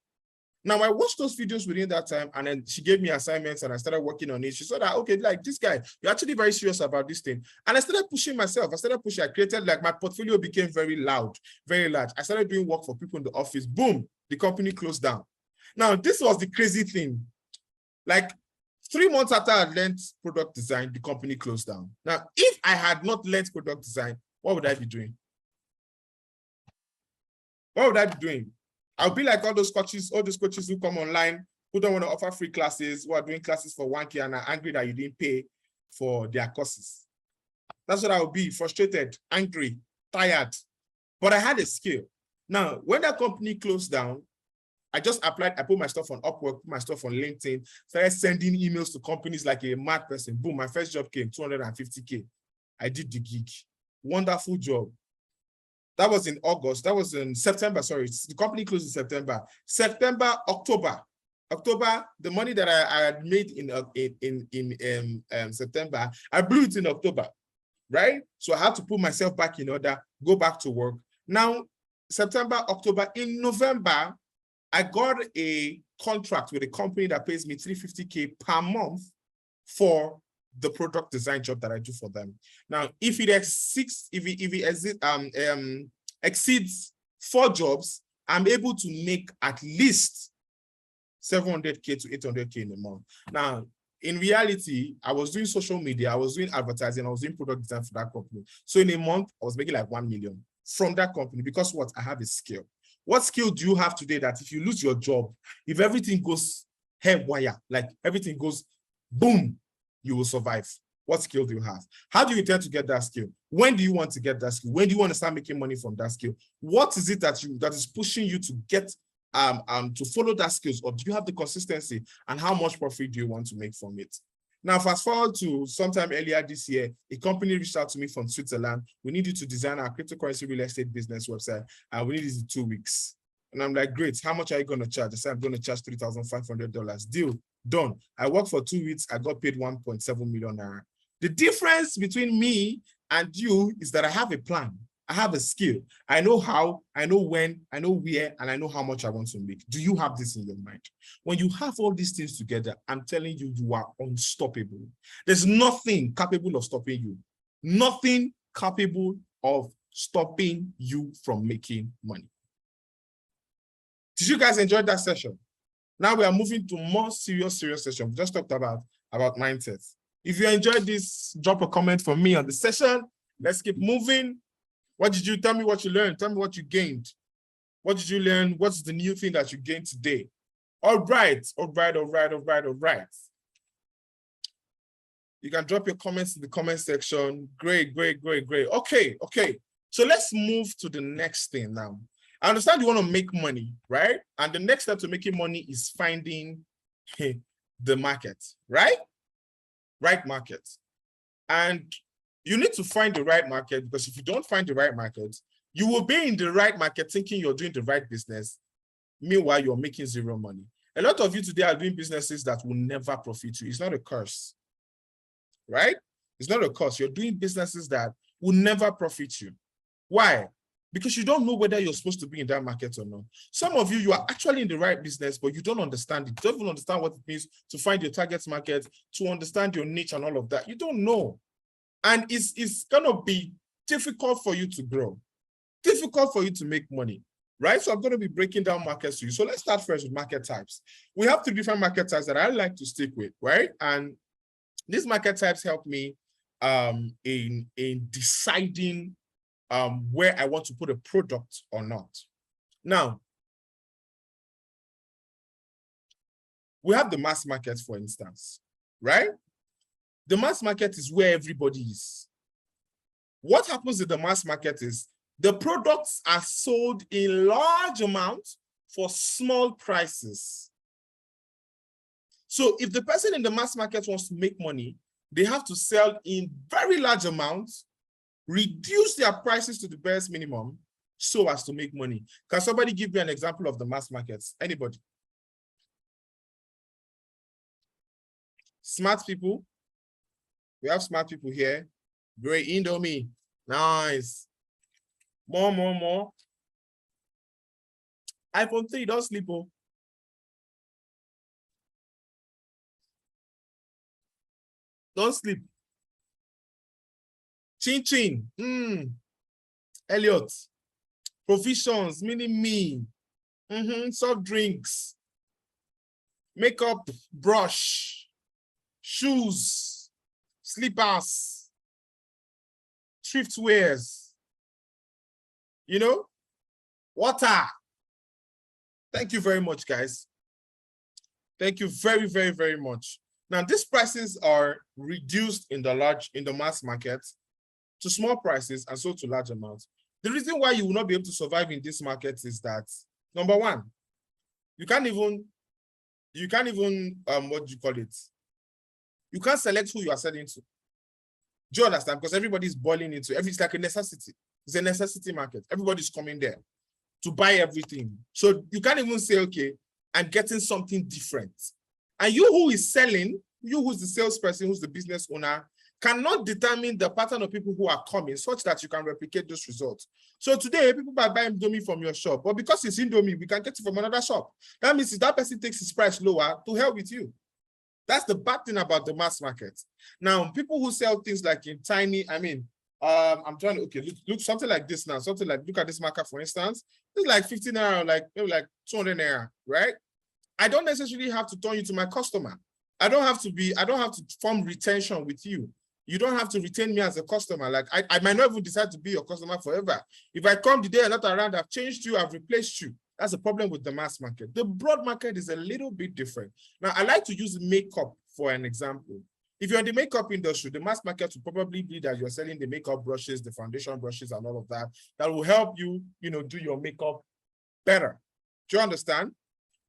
Now, I watched those videos within that time, and then she gave me assignments, and I started working on it. She said that, okay, this guy, you're actually very serious about this thing. And I started pushing myself. I created, my portfolio became very loud, very large. I started doing work for people in the office. Boom, the company closed down. Now, this was the crazy thing. 3 months after I learned product design, the company closed down. Now, if I had not learned product design, what would I be doing? What would I be doing? I'll be like all those coaches who come online, who don't want to offer free classes, who are doing classes for 1K and are angry that you didn't pay for their courses. That's what I would be, frustrated, angry, tired. But I had a skill. Now, when that company closed down, I just applied, I put my stuff on Upwork, put my stuff on LinkedIn, started sending emails to companies like a mad person. Boom, my first job came, 250K. I did the gig. Wonderful job. That was in August. That was in September, sorry. The company closed in September. October, the money that I had made in September, I blew it in October, right? So I had to put myself back in order, go back to work. Now, September, October, in November, I got a contract with a company that pays me $350K per month for the product design job that I do for them. Now, if it exceeds 4 jobs, I'm able to make at least 700K to 800K in a month. Now, in reality, I was doing social media, I was doing advertising, I was doing product design for that company. So in a month, I was making 1 million from that company because what? I have a skill. What skill do you have today that if you lose your job, if everything goes haywire, everything goes boom, you will survive? What skill do you have? How do you intend to get that skill? When do you want to get that skill? When do you want to start making money from that skill? What is it that is pushing you to get to follow that skills? Or do you have the consistency, and how much profit do you want to make from it? Now, fast forward to sometime earlier this year, a company reached out to me from Switzerland. We need you to design our cryptocurrency real estate business website, and we need it in 2 weeks. And I'm like, great, how much are you going to charge? I said, I'm going to charge $3,500. Deal. Done. I worked for 2 weeks. I got paid 1.7 million naira. The difference between me and you is that I have a plan. I have a skill. I know how, I know when, I know where, and I know how much I want to make. Do you have this in your mind? When you have all these things together, I'm telling you, you are unstoppable. There's nothing capable of stopping you. Nothing capable of stopping you from making money. Did you guys enjoy that session? Now we are moving to more serious session. We just talked about mindset. If you enjoyed this, drop a comment for me on the session. Let's keep moving. What did you tell me what you learned? Tell me what you gained. What did you learn? What's the new thing that you gained today? All right. You can drop your comments in the comment section. Great. Okay. So let's move to the next thing now. I understand you want to make money, right? And the next step to making money is finding the market, right? Right market. And you need to find the right market, because if you don't find the right market, you will be in the right market thinking you're doing the right business. Meanwhile, you're making zero money. A lot of you today are doing businesses that will never profit you. It's not a curse, right? It's not a curse. You're doing businesses that will never profit you. Why? Because you don't know whether you're supposed to be in that market or not. Some of you are actually in the right business, but you don't understand it. You don't even understand what it means to find your target market, to understand your niche and all of that. You don't know. And it's going to be difficult for you to grow, difficult for you to make money, right? So I'm going to be breaking down markets to you. So let's start first with market types. We have 3 different market types that I like to stick with, right? And these market types help me in deciding where I want to put a product or not. Now, we have the mass market, for instance, right? The mass market is where everybody is. What happens in the mass market is the products are sold in large amounts for small prices. So if the person in the mass market wants to make money, they have to sell in very large amounts, reduce their prices to the barest minimum so as to make money. Can somebody give me an example of the mass markets? Anybody? Smart people? We have smart people here. Great. Indomie. Nice. More. iPhone 3, don't sleep. Oh. Don't sleep. Chin. Elliot. Provisions, meaning me. Soft drinks. Makeup, brush. Shoes. Slippers. Thrift wares. You know? Water. Thank you very much, guys. Thank you very much. Now, these prices are reduced in the mass market to small prices and sold to large amounts. The reason why you will not be able to survive in this market is that, number one, you can't even what do you call it? You can't select who you are selling to. Do you understand? Because everybody's boiling into it's like a necessity. It's a necessity market. Everybody's coming there to buy everything. So you can't even say, okay, I'm getting something different. And you who is selling, you who's the salesperson, who's the business owner, cannot determine the pattern of people who are coming such that you can replicate those results. So today, people might buy Indomie from your shop, but because it's Indomie, we can get it from another shop. That means if that person takes his price lower, to hell with you. That's the bad thing about the mass market. Now, people who sell things like in tiny, I'm trying to, okay, look something like this now, something like, look at this marker, for instance, it's like 15 naira, like maybe like 200 naira, right? I don't necessarily have to turn you to my customer. I don't have to form retention with you. You don't have to retain me as a customer. Like I might not even decide to be your customer forever. If I come the day I'm not around, I've changed you, I've replaced you. That's a problem with the mass market. The broad market is a little bit different. Now, I like to use makeup for an example. If you're in the makeup industry, the mass market will probably be that you're selling the makeup brushes, the foundation brushes, and all of that. That will help you, do your makeup better. Do you understand?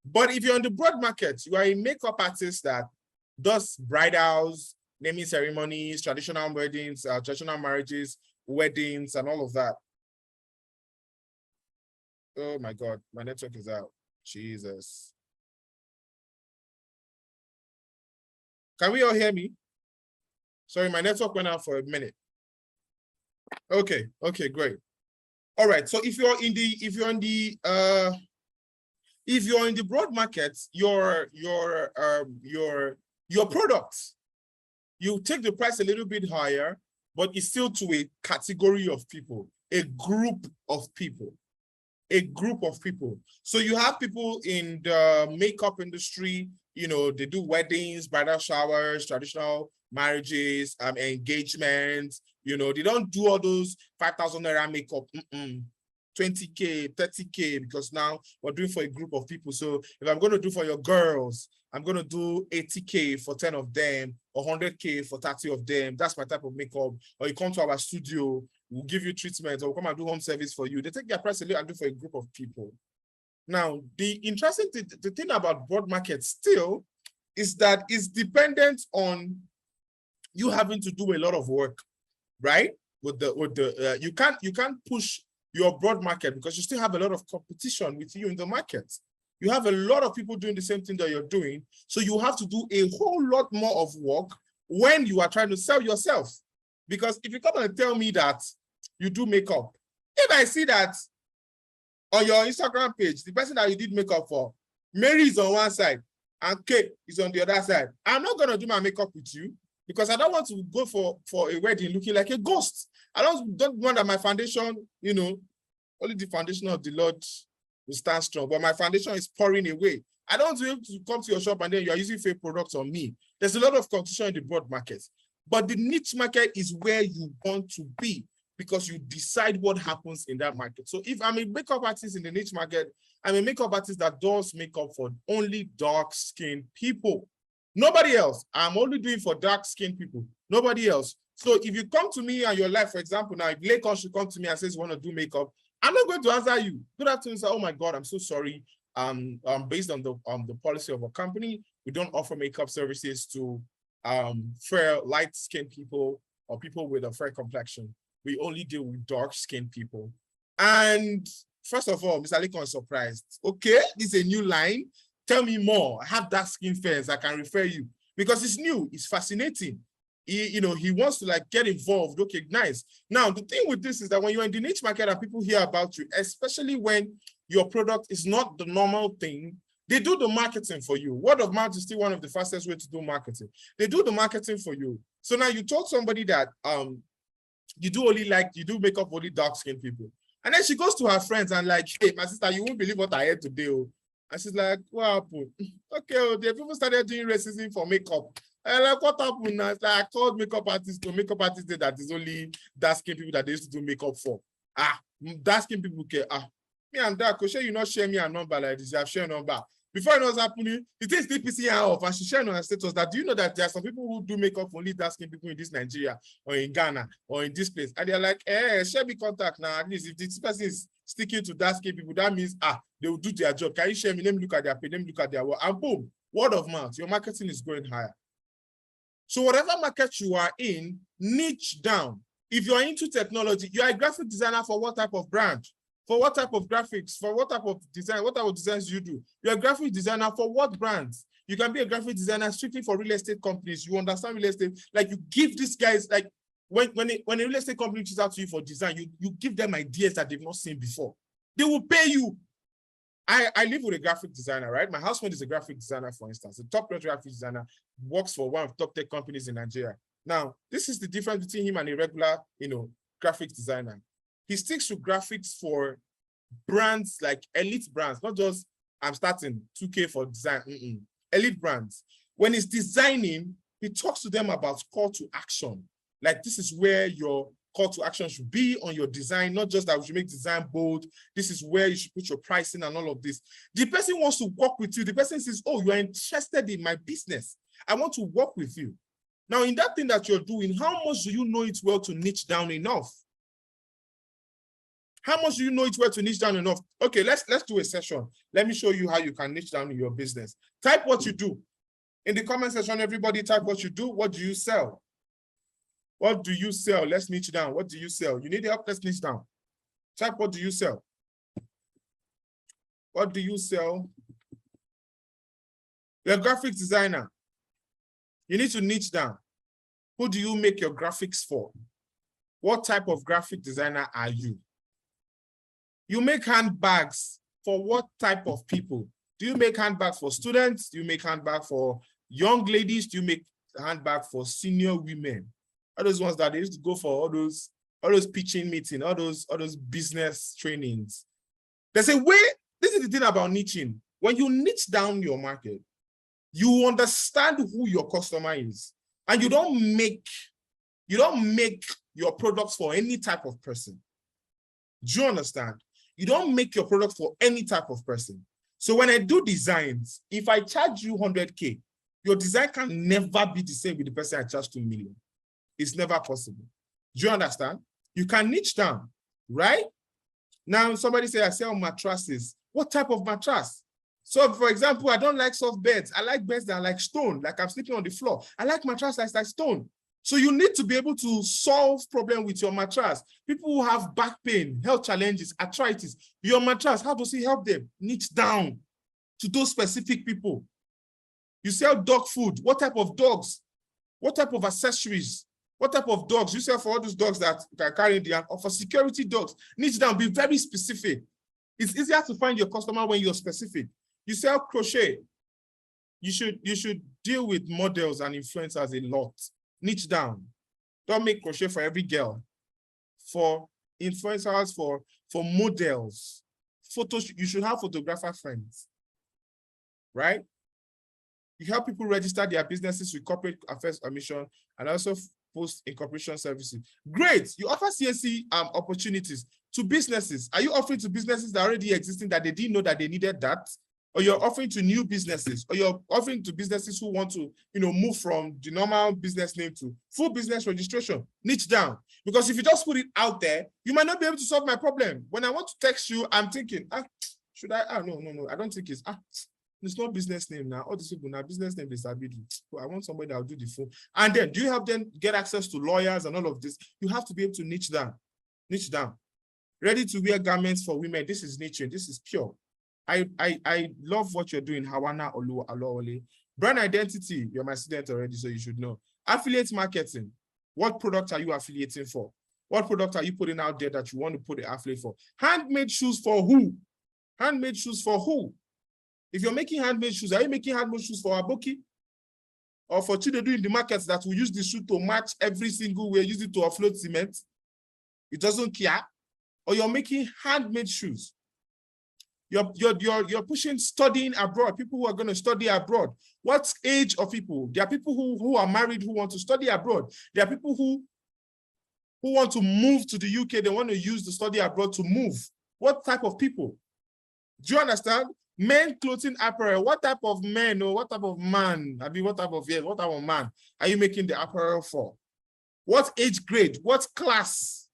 But if you're in the broad market, you are a makeup artist that does bridals, naming ceremonies, traditional weddings, traditional marriages, weddings, and all of that. Oh my God, my network is out. Jesus. Can we all hear me? Sorry, my network went out for a minute. Okay, great. All right. So if you're in the broad market, your products, you take the price a little bit higher, but it's still to a category of people, a group of people. So you have people in the makeup industry, you know, they do weddings, bridal showers, traditional marriages, engagements, you know, they don't do all those 5,000 naira makeup, 20K, 30K, because now we're doing for a group of people. So if I'm going to do for your girls, I'm going to do 80K for 10 of them, or 100K for 30 of them. That's my type of makeup. Or you come to our studio, we'll give you treatment, or we'll come and do home service for you. They take their price a little and do for a group of people. Now, the interesting thing, the thing about broad market still is that it's dependent on you having to do a lot of work, right? You can't push your broad market because you still have a lot of competition with you in the market. You have a lot of people doing the same thing that you're doing. So you have to do a whole lot more of work when you are trying to sell yourself. Because if you come and tell me that you do makeup, if I see that on your Instagram page, the person that you did makeup for, Mary is on one side and Kate is on the other side, I'm not going to do my makeup with you because I don't want to go for a wedding looking like a ghost. I don't want that my foundation, you know, only the foundation of the Lord will stand strong, but my foundation is pouring away. I don't want to come to your shop and then you are using fake products on me. There's a lot of competition in the broad market, but the niche market is where you want to be because you decide what happens in that market. So if I'm a makeup artist in the niche market, I'm a makeup artist that does makeup for only dark-skinned people. Nobody else. I'm only doing for dark-skinned people. Nobody else. So if you come to me and your life, for example, now if Lakon should come to me and says you want to do makeup, I'm not going to answer you. Good afternoon, sir. Oh my God, I'm so sorry. Based on the policy of our company, we don't offer makeup services to fair, light-skinned people or people with a fair complexion. We only deal with dark-skinned people. And first of all, Mr. Lakon is surprised. Okay, this is a new line. Tell me more. I have dark-skinned friends. I can refer you because it's new. It's fascinating. He wants to like get involved. Okay, nice. Now, the thing with this is that when you're in the niche market and people hear about you, especially when your product is not the normal thing, they do the marketing for you. Word of mouth is still one of the fastest ways to do marketing. They do the marketing for you. So now you told somebody that you do makeup for only dark-skinned people. And then she goes to her friends and like, hey, my sister, you won't believe what I heard today. Oh. And she's like, what happened? Okay, oh, the people started doing racism for makeup. And like, what happened now? It's like, I called makeup artists to makeup artists that is only dark-skinned people that they used to do makeup for. Dark-skinned people care. Me and that, because you not share me a number like this. You have shared a number. Before it was happening, it is still pissing her off. And she shared on her status that, do you know that there are some people who do makeup for only dark-skinned people in this Nigeria or in Ghana or in this place? And they're like, share me contact now. At least if this person is sticking to dark-skinned people, that means, they will do their job. Can you share me? Let me look at their pay. Let me look at their work. And boom, word of mouth. Your marketing is going higher. So whatever market you are in, niche down. If you're into technology, you're a graphic designer for what type of brand? For what type of graphics? For what type of design? What type of designs do you do? You're a graphic designer for what brands? You can be a graphic designer strictly for real estate companies. You understand real estate. Like you give these guys, like when a real estate company reaches out to you for design, you give them ideas that they've not seen before. They will pay you. I live with a graphic designer, right? My husband is a graphic designer, for instance. A top-notch graphic designer, works for one of the top tech companies in Nigeria. Now, this is the difference between him and a regular, graphic designer. He sticks to graphics for brands like elite brands, not just I'm starting 2K for design. Elite brands. When he's designing, he talks to them about call to action. Like this is where your call to action should be on your design, not just that we should make design bold. This is where you should put your pricing and all of this. The person wants to work with you. The person says, oh, you are interested in my business. I want to work with you. Now, in that thing that you're doing, how much do you know it well to niche down enough? How much do you know it well to niche down enough? Okay, let's do a session. Let me show you how you can niche down in your business. Type what you do. In the comment section, everybody type what you do. What do you sell? What do you sell? Let's niche down. What do you sell? You need help? Let's niche down. Type what do you sell? What do you sell? You're a graphic designer. You need to niche down. Who do you make your graphics for? What type of graphic designer are you? You make handbags for what type of people? Do you make handbags for students? Do you make handbags for young ladies? Do you make handbags for senior women? All those ones that they used to go for all those pitching meetings, all those business trainings. There's a way. This is the thing about niching. When you niche down your market, you understand who your customer is, and you don't make your products for any type of person. Do you understand? You don't make your product for any type of person. So when I do designs, if I charge you 100K, your design can never be the same with the person I charge 2 million. It's never possible. Do you understand? You can niche down, right? Now, somebody say, I sell mattresses. What type of mattress? So, for example, I don't like soft beds. I like beds that are like stone, like I'm sleeping on the floor. I like mattress that's like stone. So you need to be able to solve problems with your mattress. People who have back pain, health challenges, arthritis, your mattress, how does it help them? Niche down to those specific people. You sell dog food. What type of dogs? What type of accessories? What type of dogs? You sell for all those dogs that are carrying the, or for security dogs. Niche down, be very specific. It's easier to find your customer when you're specific. You sell crochet. You should deal with models and influencers a lot. Niche down. Don't make crochet for every girl. For influencers, for models. Photos, you should have photographer friends. Right? You help people register their businesses with corporate affairs admission and also post incorporation services. Great. You offer CSC opportunities to businesses. Are you offering to businesses that are already existing that they didn't know that they needed that? Or you're offering to new businesses, or you're offering to businesses who want to, move from the normal business name to full business registration. Niche down. Because if you just put it out there, you might not be able to solve my problem. When I want to text you, I'm thinking, should I? No. I don't think it's not business name now. All these people now, business name is Abidu. So I want somebody that will do the phone. And then, do you help them get access to lawyers and all of this? You have to be able to niche down. Niche down. Ready to wear garments for women. This is niching. This is pure. I love what you're doing, Hawana Oluwole. Brand identity, you're my student already, so you should know. Affiliate marketing, what product are you affiliating for? What product are you putting out there that you want to put the affiliate for? Handmade shoes for who? Handmade shoes for who? If you're making handmade shoes, are you making handmade shoes for Aboki? Or for Chinedu in the markets that will use the shoe to match every single way, use it to offload cement? It doesn't care. Or you're making handmade shoes. You're pushing studying abroad, people who are going to study abroad. What age of people? There are people who are married who want to study abroad. There are people who want to move to the UK. They want to use the study abroad to move. What type of people? Do you understand? Men clothing apparel. What type of men or what type of man? I mean, what type of man are you making the apparel for? What age grade? What class?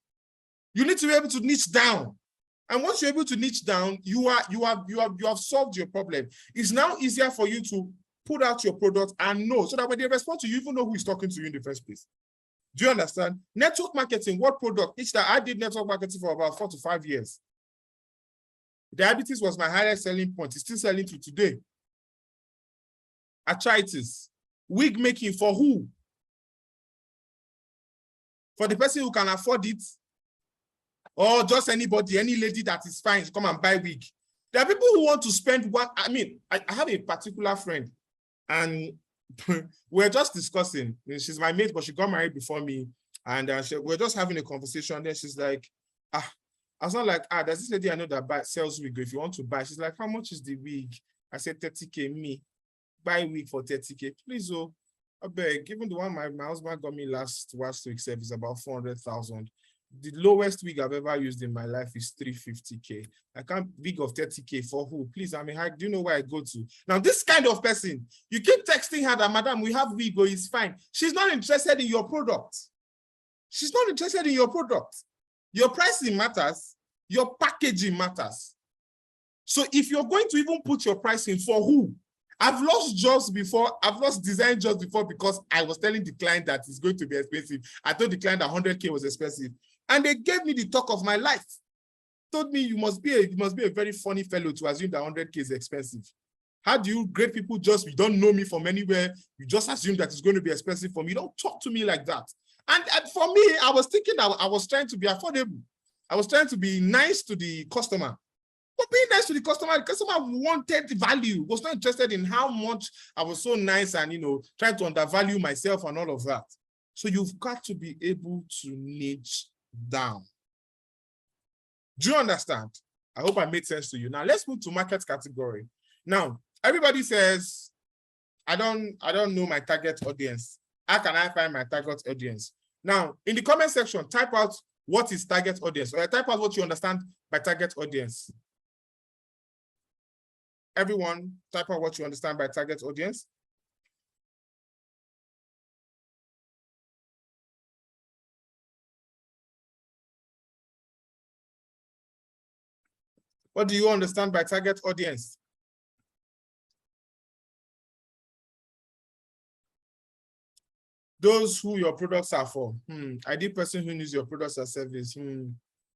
You need to be able to niche down. And once you're able to niche down, you have solved your problem. It's now easier for you to put out your product and know, so that when they respond to you, even know who is talking to you in the first place. Do you understand? Network marketing, what product? It's that I did network marketing for about 4 to 5 years. Diabetes was my highest selling point. It's still selling to today. Arthritis. Wig making for who? For the person who can afford it, or just anybody, any lady that is fine, come and buy wig. There are people who want to spend one. I mean, I have a particular friend, and we're just discussing. She's my mate, but she got married before me, and we're just having a conversation. Then she's like, I was not like, there's this lady I know that sells wig. If you want to buy, she's like, how much is the wig? I said 30K. Me buy wig for 30K, please. Oh, I beg. Given the one my husband got me last week, service about 400,000. The lowest wig I've ever used in my life is 350K. I can't wig of 30K for who? Please, I mean, do you know where I go to? Now, this kind of person, you keep texting her that, madam, we have wig, oh, it's fine. She's not interested in your product. She's not interested in your product. Your pricing matters. Your packaging matters. So if you're going to even put your pricing for who? I've lost jobs before. I've lost design jobs before because I was telling the client that it's going to be expensive. I told the client that 100K was expensive. And they gave me the talk of my life. Told me you must be a very funny fellow to assume that 100K is expensive. How do you grade people just, you don't know me from anywhere, you just assume that it's going to be expensive for me? Don't talk to me like that. And for me, I was thinking that I was trying to be affordable. I was trying to be nice to the customer. But being nice to the customer wanted value, was not interested in how much I was so nice and, trying to undervalue myself and all of that. So you've got to be able to niche down. Do you understand? I hope I made sense to you. Now let's move to market category. Now, everybody says, I don't know my target audience. How can I find my target audience? Now, in the comment section, type out what is target audience, or type out what you understand by target audience. Everyone, type out what you understand by target audience. What do you understand by target audience? Those who your products are for. Ideal person who needs your products or service.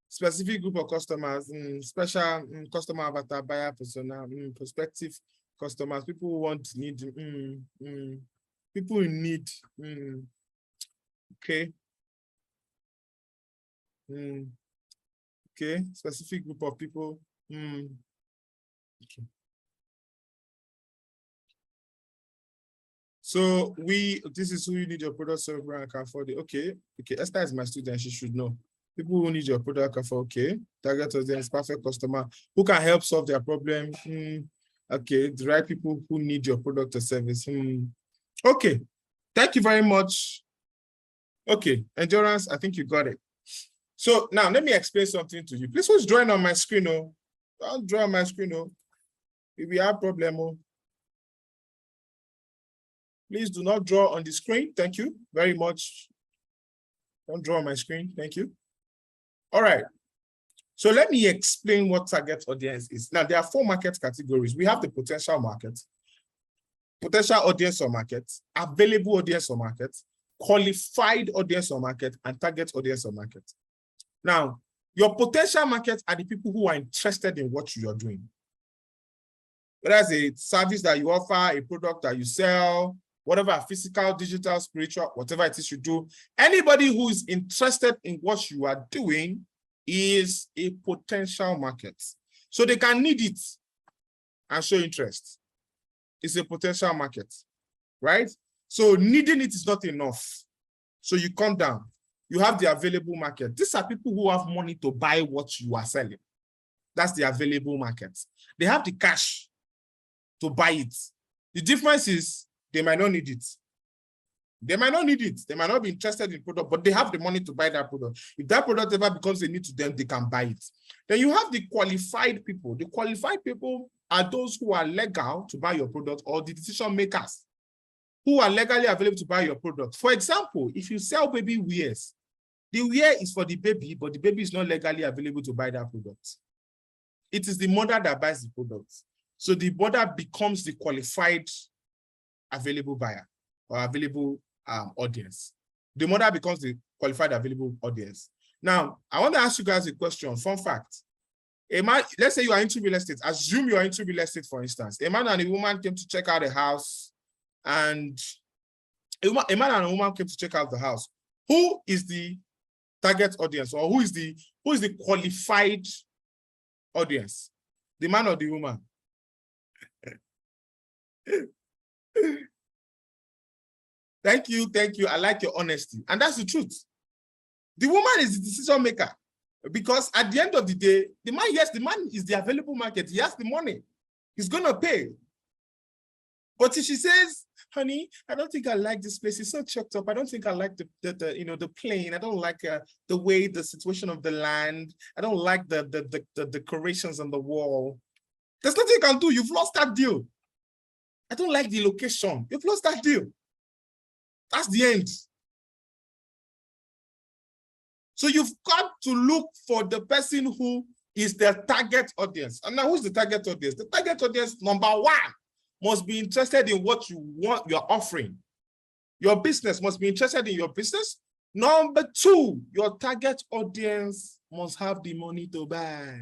Specific group of customers. Special customer avatar, buyer persona. Prospective customers. People who want, need. People in need. Okay. Okay. Specific group of people. Okay. So this is who you need your product server and can afford it. Okay. Esther is my student, she should know. People who need your product can afford. Okay. Target audience, perfect customer who can help solve their problem. Okay. The right people who need your product or service. Okay. Thank you very much. Okay. Endurance, I think you got it. So now let me explain something to you. Please who's drawing on my screen. Don't draw on my screen. If we have problem. Please do not draw on the screen. Thank you very much. Don't draw on my screen. Thank you. All right. So let me explain what target audience is. Now, there are 4 market categories. We have the potential market, potential audience or market, available audience or market, qualified audience or market, and target audience or market. Now, your potential market are the people who are interested in what you are doing. Whether it's a service that you offer, a product that you sell, whatever, physical, digital, spiritual, whatever it is you do, anybody who is interested in what you are doing is a potential market. So they can need it and show interest. It's a potential market, right? So needing it is not enough. So you come down. You have the available market. These are people who have money to buy what you are selling. That's the available market. They have the cash to buy it. The difference is they might not need it. They might not need it. They might not be interested in product, but they have the money to buy that product. If that product ever becomes a need to them, they can buy it. Then you have the qualified people. The qualified people are those who are legal to buy your product, or the decision makers who are legally available to buy your product. For example, if you sell baby wears, the wear is for the baby, but the baby is not legally available to buy that product. It is the mother that buys the product. So the mother becomes the qualified available buyer or available audience. The mother becomes the qualified available audience. Now, I want to ask you guys a question. Fun fact. Let's say you are into real estate. Assume you are into real estate, for instance. A man and a woman came to check out a house, and a man and a woman came to check out the house. Who is the target audience, or who is the qualified audience? The man or the woman? Thank you. I like your honesty. And that's the truth. The woman is the decision maker, because at the end of the day, the man is the available market. He has the money. He's going to pay. But if she says, honey, I don't think I like this place. It's so choked up. I don't think I like the plane. I don't like the way, the situation of the land. I don't like the decorations on the wall. There's nothing you can do. You've lost that deal. I don't like the location. You've lost that deal. That's the end. So you've got to look for the person who is the target audience. And now, who's the target audience? The target audience, number 1, must be interested in what you're offering. Your business must be interested in your business. Number 2, your target audience must have the money to buy.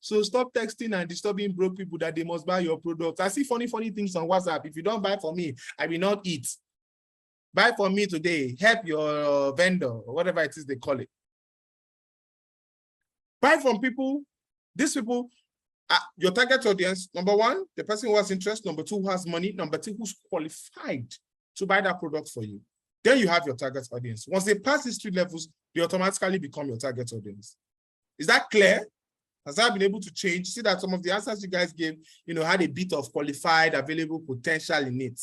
So stop texting and disturbing broke people that they must buy your products. I see funny things on WhatsApp. If you don't buy for me, I will not eat. Buy for me today. Help your vendor, or whatever it is they call it. Buy from people. These people, your target audience, number one, the person who has interest. Number two, who has money. Number two, who's qualified to buy that product for you. Then you have your target audience. Once they pass these 3 levels, they automatically become your target audience. Is that clear? Has that been able to change? See that some of the answers you guys gave, had a bit of qualified, available potential in it.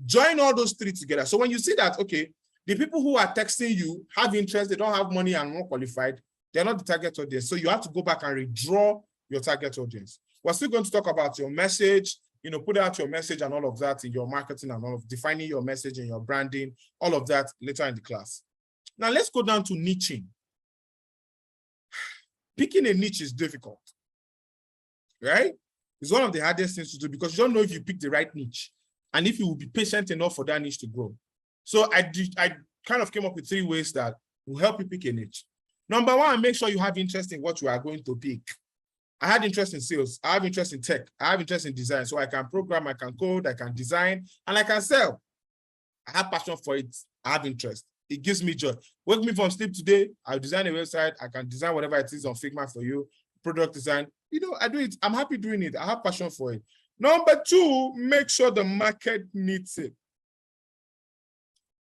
Join all those 3 together. So when you see that, okay, the people who are texting you have interest, they don't have money and not qualified, they're not the target audience. So you have to go back and redraw your target audience. We're still going to talk about your message, put out your message and all of that in your marketing and all of defining your message and your branding, all of that later in the class. Now let's go down to niching. Picking a niche is difficult, right? It's one of the hardest things to do because you don't know if you pick the right niche and if you will be patient enough for that niche to grow. So I kind of came up with 3 ways that will help you pick a niche. Number one, make sure you have interest in what you are going to pick. I had interest in sales. I have interest in tech. I have interest in design. So I can program, I can code, I can design, and I can sell. I have passion for it. I have interest. It gives me joy. Wake me from sleep today. I'll design a website. I can design whatever it is on Figma for you. Product design. I do it. I'm happy doing it. I have passion for it. Number 2, make sure the market needs it.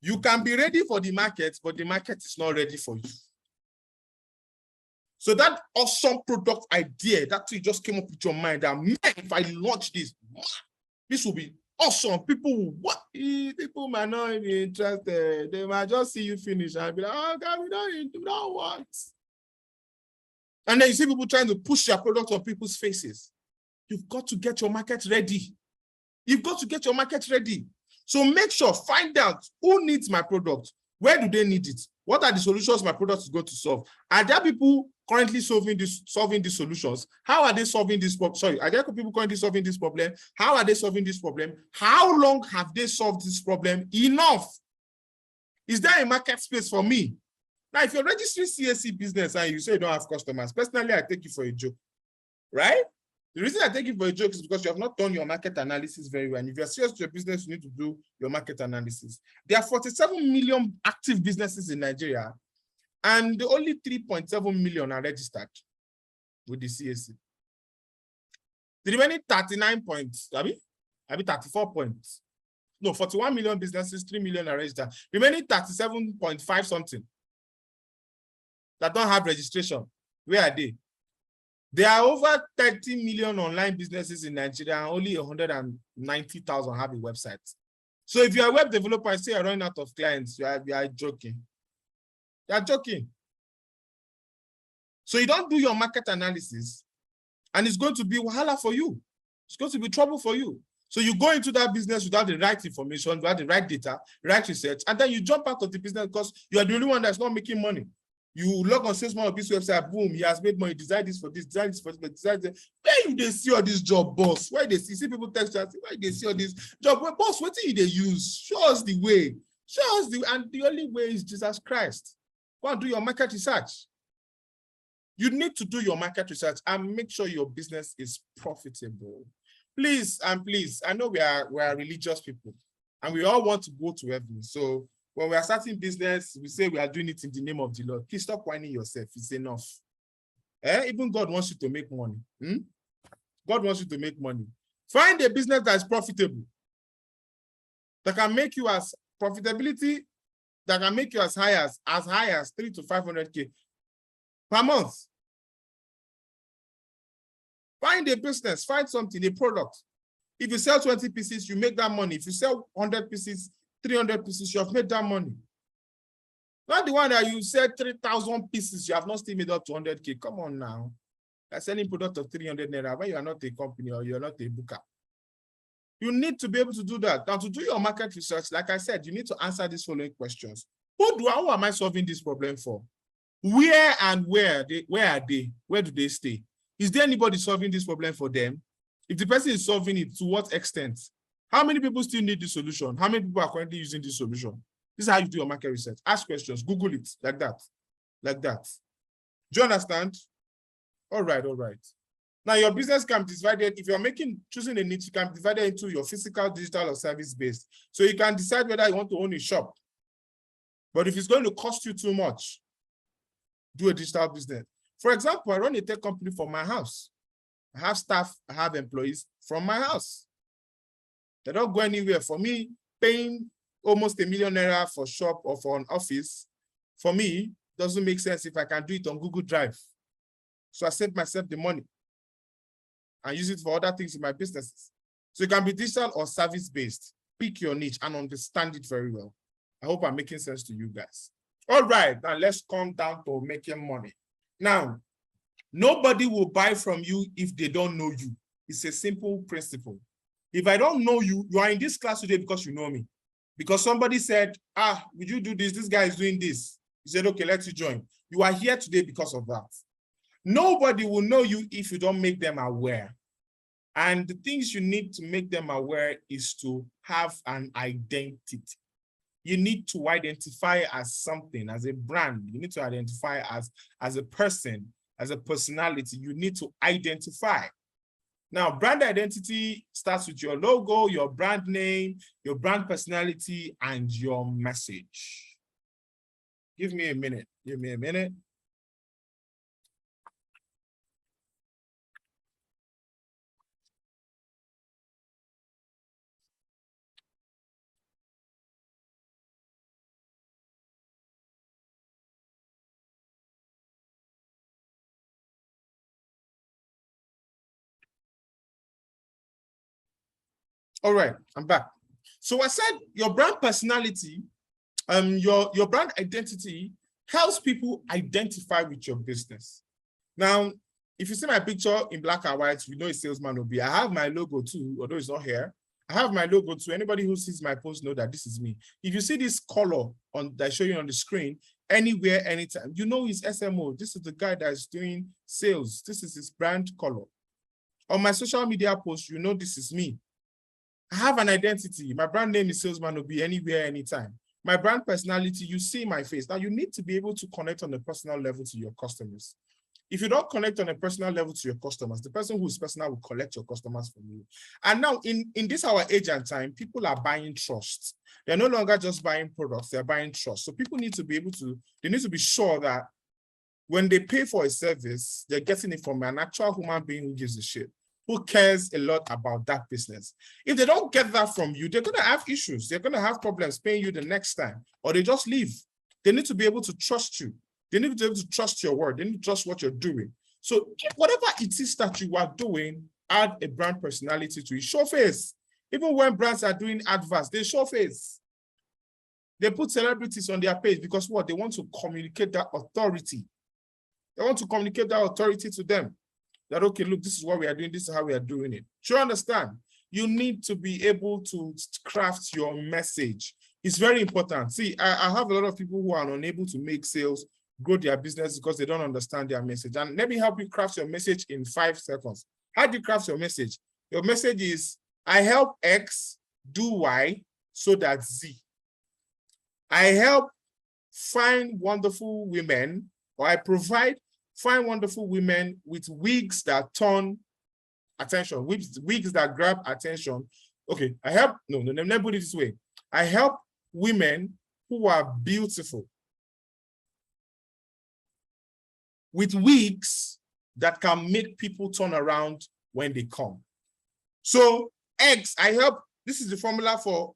You can be ready for the market, but the market is not ready for you. So that awesome product idea that you just came up with your mind that, man, if I launch this, this will be awesome. People will what? People might not be interested. They might just see you finish and be like, oh God, we don't want. And then you see people trying to push your product on people's faces. You've got to get your market ready. You've got to get your market ready. So make sure, find out who needs my product. Where do they need it? What are the solutions my product is going to solve? Are there people currently solving these solutions? How are they solving this problem? Sorry, are there people currently solving this problem? How are they solving this problem? How long have they solved this problem? Enough. Is there a market space for me? Now, if you're registering CSC business and you say you don't have customers, personally, I take you for a joke, right? The reason I take you for a joke is because you have not done your market analysis very well. And if you're serious to your business, you need to do your market analysis. There are 47 million active businesses in Nigeria, and only 3.7 million are registered with the CSC. The remaining 39 points, 34 points. No, 41 million businesses, 3 million are registered. Remaining 37.5 something that don't have registration. Where are they? There are over 30 million online businesses in Nigeria, and only 190,000 have a website. So if you're a web developer and say you're running out of clients, you are joking. You are joking. So you don't do your market analysis, and it's going to be wahala for you. It's going to be trouble for you. So you go into that business without the right information, without the right data, right research, and then you jump out of the business because you are the only one that's not making money. You log on Salesman or this website, boom, he has made money, design this for this, design this for this, design this. Where they see all this job, boss? Why they see people text us? Why they see all this job? Well, boss, what do they use? Show us the way. Show us and the only way is Jesus Christ. Go and do your market research. You need to do your market research and make sure your business is profitable. Please and please, I know we are religious people and we all want to go to heaven. So when we are starting business, we say we are doing it in the name of the Lord. Please stop whining yourself. It's enough. Even God wants you to make money. God wants you to make money. Find a business that is profitable, that can make you as profitability, that can make you as high as 3 to 500K per month. Find a business, find something, a product. If you sell 20 pieces, you make that money. If you sell 100 pieces, 300 pieces, you have made that money. Not the one that you sell 3,000 pieces, you have not still made up to 100K. Come on now. You're selling product of 300 naira when you are not a company or you're not a booker. You need to be able to do that. Now, to do your market research, like I said, you need to answer these following questions. Who am I solving this problem for? Where and where are they? Where do they stay? Is there anybody solving this problem for them? If the person is solving it, to what extent? How many people still need this solution? How many people are currently using this solution? This is how you do your market research. Ask questions, Google it, like that. Like that. Do you understand? All right, all right. Now, your business can be divided. If you're choosing a niche, you can be divided into your physical, digital, or service-based. So you can decide whether you want to own a shop. But if it's going to cost you too much, do a digital business. For example, I run a tech company from my house. I have staff, I have employees from my house. They don't go anywhere. For me, paying almost ₦1 million for shop or for an office, for me, doesn't make sense if I can do it on Google Drive. So I save myself the money and use it for other things in my businesses. So it can be digital or service-based. Pick your niche and understand it very well. I hope I'm making sense to you guys. All right, now let's come down to making money. Now, nobody will buy from you if they don't know you. It's a simple principle. If I don't know you, you are in this class today because you know me. Because somebody said, would you do this? This guy is doing this. You said, okay, let's join. You are here today because of that. Nobody will know you if you don't make them aware. And the things you need to make them aware is to have an identity. You need to identify as something, as a brand. You need to identify as a person, as a personality. You need to identify. Now, brand identity starts with your logo, your brand name, your brand personality, and your message. Give me a minute. Give me a minute. All right, I'm back. So I said your brand personality, your brand identity helps people identify with your business. Now, if you see my picture in black and white, you know a salesman will be. I have my logo too, although it's not here. I have my logo too. Anybody who sees my post know that this is me. If you see this color that I show you on the screen, anywhere, anytime, you know it's SMO. This is the guy that is doing sales. This is his brand color. On my social media posts, you know this is me. I have an identity. My brand name is Salesman will be anywhere, anytime. My brand personality, you see my face. Now you need to be able to connect on a personal level to your customers. If you don't connect on a personal level to your customers, the person who is personal will collect your customers from you. And now in this our age and time, people are buying trust. They're no longer just buying products, they're buying trust. So people need to be able to, they need to be sure that when they pay for a service, they're getting it from an actual human being who gives a shit, who cares a lot about that business. If they don't get that from you, they're gonna have issues. They're gonna have problems paying you the next time, or they just leave. They need to be able to trust you. They need to be able to trust your word. They need to trust what you're doing. So whatever it is that you are doing, add a brand personality to it. Show face. Even when brands are doing adverts, they show face. They put celebrities on their page because what? They want to communicate that authority. They want to communicate that authority to them. That, okay, look, this is what we are doing, this is how we are doing it. Do you understand? You need to be able to craft your message. It's very important. See, I have a lot of people who are unable to make sales, grow their business because they don't understand their message. And let me help you craft your message in 5 seconds. How do you craft your message? Your message is, I help X do Y so that Z. I help find wonderful women, or I find wonderful women with wigs that turn attention, wigs that grab attention. Okay, let me put it this way. I help women who are beautiful with wigs that can make people turn around when they come. So X, this is the formula for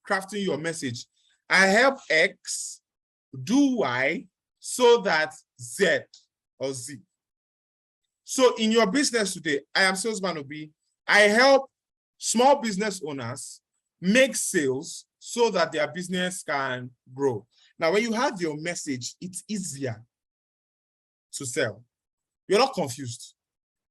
crafting your message. I help X do Y so that Z or Z. So in your business today, I am Salesman Obi. I help small business owners make sales so that their business can grow. Now, when you have your message, it's easier to sell. You're not confused.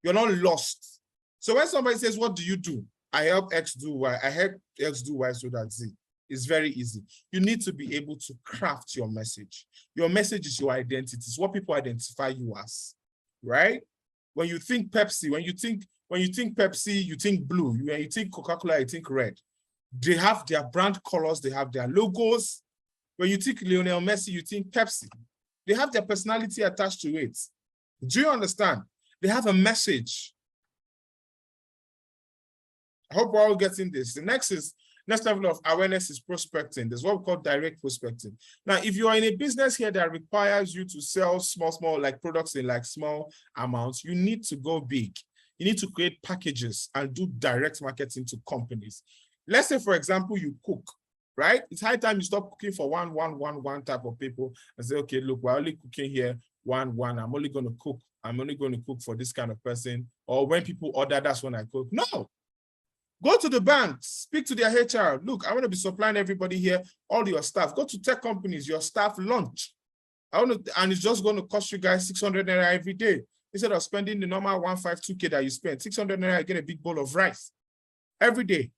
You're not lost. So when somebody says, what do you do? I help X do Y. I help X do Y so that Z. It's very easy. You need to be able to craft your message. Your message is your identity. It's what people identify you as, right? When you think Pepsi, when you think Pepsi, you think blue. When you think Coca-Cola, you think red. They have their brand colors, they have their logos. When you think Lionel Messi, you think Pepsi. They have their personality attached to it. Do you understand? They have a message. I hope we're all getting this. The next level of awareness is prospecting. There's what we call direct prospecting. Now, if you are in a business here that requires you to sell small, like products in like small amounts, you need to go big. You need to create packages and do direct marketing to companies. Let's say, for example, you cook, right? It's high time you stop cooking for one type of people and say, okay, look, we're only cooking here one. I'm only going to cook for this kind of person. Or when people order, that's when I cook. No. Go to the bank, speak to their HR. Look, I want to be supplying everybody here, all your staff. Go to tech companies, your staff lunch. And it's just going to cost you guys 600 naira every day. Instead of spending the normal 152K that you spend, 600 naira, you get a big bowl of rice every day.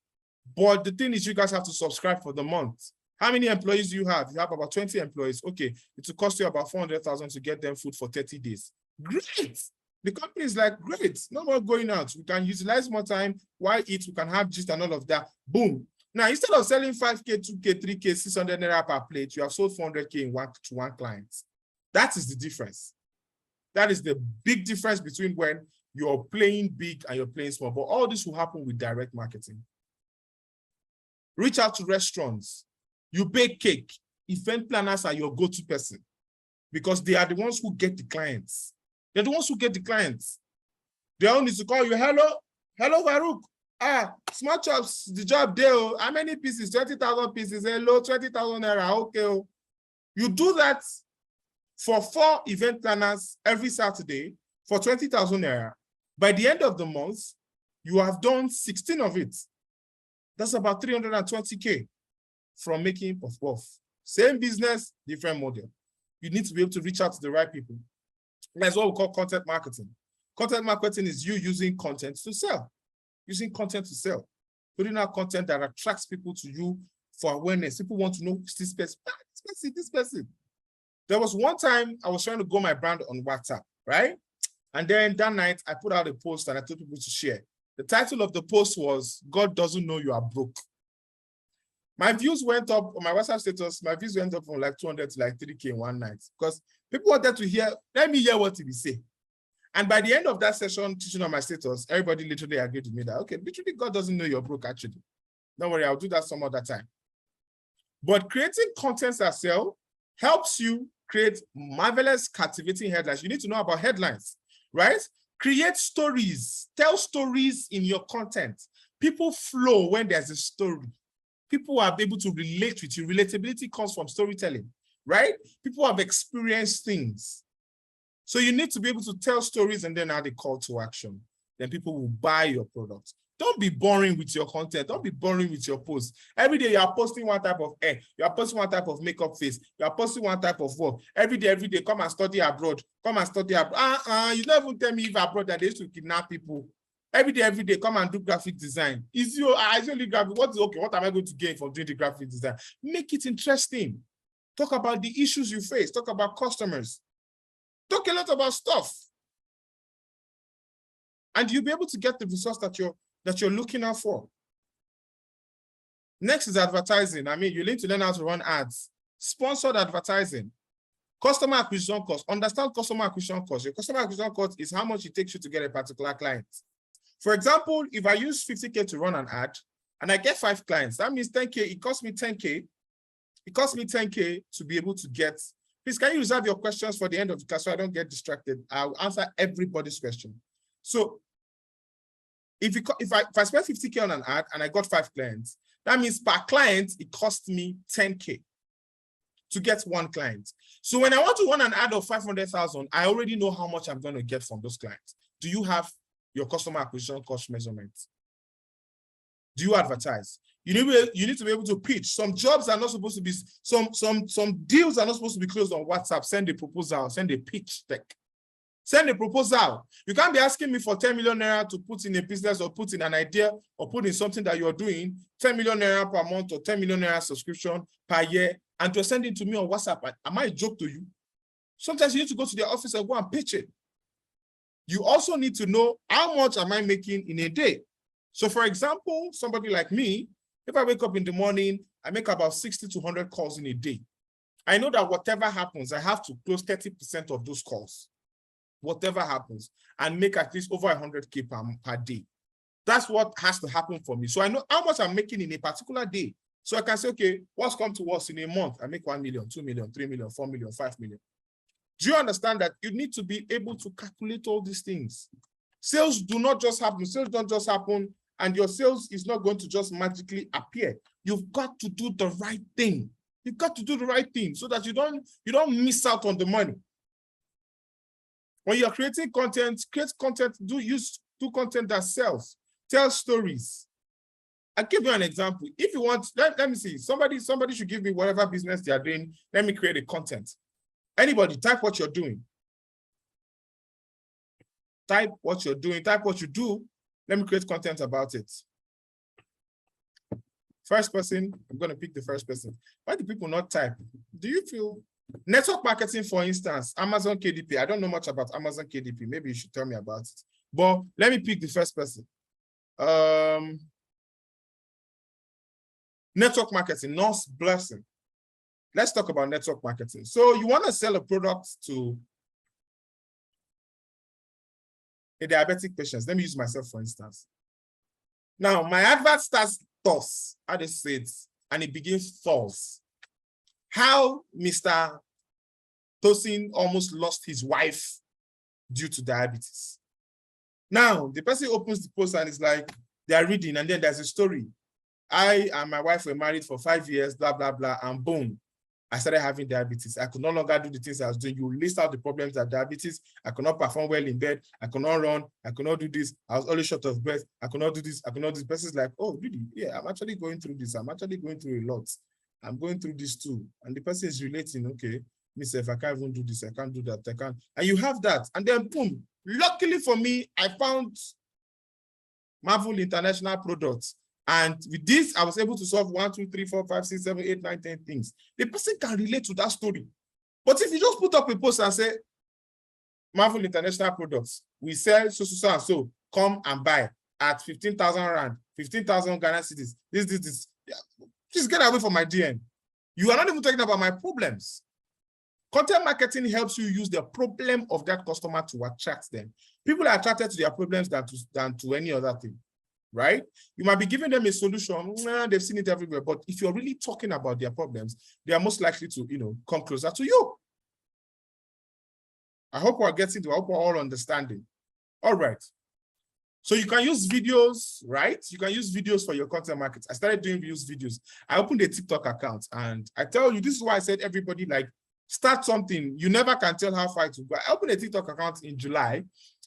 But the thing is, you guys have to subscribe for the month. How many employees do you have? You have about 20 employees. Okay, it will cost you about 400,000 to get them food for 30 days. Great. The company is like, great, no more going out. We can utilize more time. Why eat? We can have just and all of that. Boom. Now, instead of selling 5K, 2K, 3K, 600 naira per plate, you have sold 400K to one client. That is the difference. That is the big difference between when you're playing big and you're playing small. But all this will happen with direct marketing. Reach out to restaurants. You bake cake. Event planners are your go-to person because they are the ones who get the clients. They're the ones who get the clients. They all need to call you, hello, Farouk. Smart chops, the job there. How many pieces? 20,000 pieces. Hello, 20,000 naira. Okay. You do that for 4 event planners every Saturday for 20,000 naira. By the end of the month, you have done 16 of it. That's about 320K from making puff-puff. Same business, different model. You need to be able to reach out to the right people. That's what we call content marketing. Content marketing is you using content to sell. Using content to sell. Putting out content that attracts people to you for awareness. People want to know this person. This person. There was one time I was trying to grow my brand on WhatsApp, right? And then that night I put out a post and I told people to share. The title of the post was, God doesn't know you are broke. My views went up on my WhatsApp status. My views went up from like 200 to like 3K in one night because people wanted to hear, let me hear what he say. And by the end of that session, teaching on my status, everybody literally agreed with me that, okay, literally God doesn't know you're broke actually. Don't worry, I'll do that some other time. But creating content that sell helps you create marvelous, captivating headlines. You need to know about headlines, right? Create stories. Tell stories in your content. People flow when there's a story. People are able to relate with you. Relatability comes from storytelling, right? People have experienced things. So you need to be able to tell stories and then add a call to action. Then people will buy your product. Don't be boring with your content. Don't be boring with your posts. Every day you are posting one type of hair. You are posting one type of makeup face. You are posting one type of work. Every day, come and study abroad. Come and study abroad. You don't even tell me if abroad that they used to kidnap people. Every day, come and do graphic design. Is you only graphic? What am I going to gain from doing the graphic design? Make it interesting. Talk about the issues you face. Talk about customers. Talk a lot about stuff. And you'll be able to get the results that you're looking out for. Next is advertising. I mean, you need to learn how to run ads. Sponsored advertising. Customer acquisition cost. Understand customer acquisition cost. Your customer acquisition cost is how much it takes you to get a particular client. For example, if I use 50K to run an ad and I get 5 clients, that means 10K, it costs me 10K. It costs me 10K to be able to get. Please, can you reserve your questions for the end of the class so I don't get distracted? I'll answer everybody's question. So if I spend 50K on an ad and I got 5 clients, that means per client, it costs me 10K to get 1 client. So when I want to run an ad of 500,000, I already know how much I'm going to get from those clients. Do you have your customer acquisition cost measurements? Do you advertise? You need to be able to pitch. Some jobs are not supposed to be, some deals are not supposed to be closed on WhatsApp. Send a proposal, send a pitch deck. Send a proposal. You can't be asking me for 10 million naira to put in a business or put in an idea or put in something that you're doing, 10 million naira per month or 10 million naira subscription per year, and to send it to me on WhatsApp. Am I a joke to you? Sometimes you need to go to their office and go and pitch it. You also need to know how much am I making in a day. So for example, somebody like me, if I wake up in the morning, I make about 60 to 100 calls in a day. I know that whatever happens, I have to close 30% of those calls. Whatever happens, and make at least over 100K per day. That's what has to happen for me. So I know how much I'm making in a particular day. So I can say, okay, what's come to us in a month? I make 1 million, 2 million, 3 million, 4 million, 5 million. Do you understand that you need to be able to calculate all these things? Sales do not just happen. Sales don't just happen, and your sales is not going to just magically appear. You've got to do the right thing. You've got to do the right thing so that you don't miss out on the money. When you're creating content, create content, do content that sells. Tell stories. I'll give you an example. If you want, let me see, somebody should give me whatever business they are doing. Let me create a content. Anybody, type what you're doing. Type what you're doing, type what you do. Let me create content about it. First person, I'm going to pick the first person. Why do people not type? Do you feel network marketing, for instance, Amazon KDP? I don't know much about Amazon KDP. Maybe you should tell me about it. But let me pick the first person. Network marketing, North Blessing. Let's talk about network marketing. So you want to sell a product to a diabetic patient. Let me use myself, for instance. Now, my advert starts thus, how they say it, and it begins thus. How Mr. Tosin almost lost his wife due to diabetes. Now, the person opens the post and is like, they are reading, and then there's a story. I and my wife were married for 5 years, blah, blah, blah, and boom, I started having diabetes. I could no longer do the things I was doing. You list out the problems that diabetes. I could not perform well in bed. I could not run. I could not do this. I was always short of breath. I could not do this. I could not do this. The person's like, oh, really? Yeah, I'm actually going through this. I'm actually going through a lot. I'm going through this too. And the person is relating, okay, if I can't even do this, I can't do that, I can't. And you have that. And then boom, luckily for me, I found Marvel International Products. And with this, I was able to solve 1, 2, 3, 4, 5, 6, 7, 8, 9, 10 things. The person can relate to that story. But if you just put up a post and say, Marvel International Products, we sell so and so, come and buy at 15,000 Rand, 15,000 Ghana cedis, this. Yeah, please get away from my DM. You are not even talking about my problems. Content marketing helps you use the problem of that customer to attract them. People are attracted to their problems than to any other thing. Right? You might be giving them a solution. They've seen it everywhere. But if you're really talking about their problems, they are most likely to, come closer to you. I hope we're getting to, I hope we're all understanding. All right. So you can use videos, right? You can use videos for your content marketing. I started doing videos. I opened a TikTok account, and I tell you, this is why I said everybody, like, start something. You never can tell how far it will go. I opened a TikTok account in July,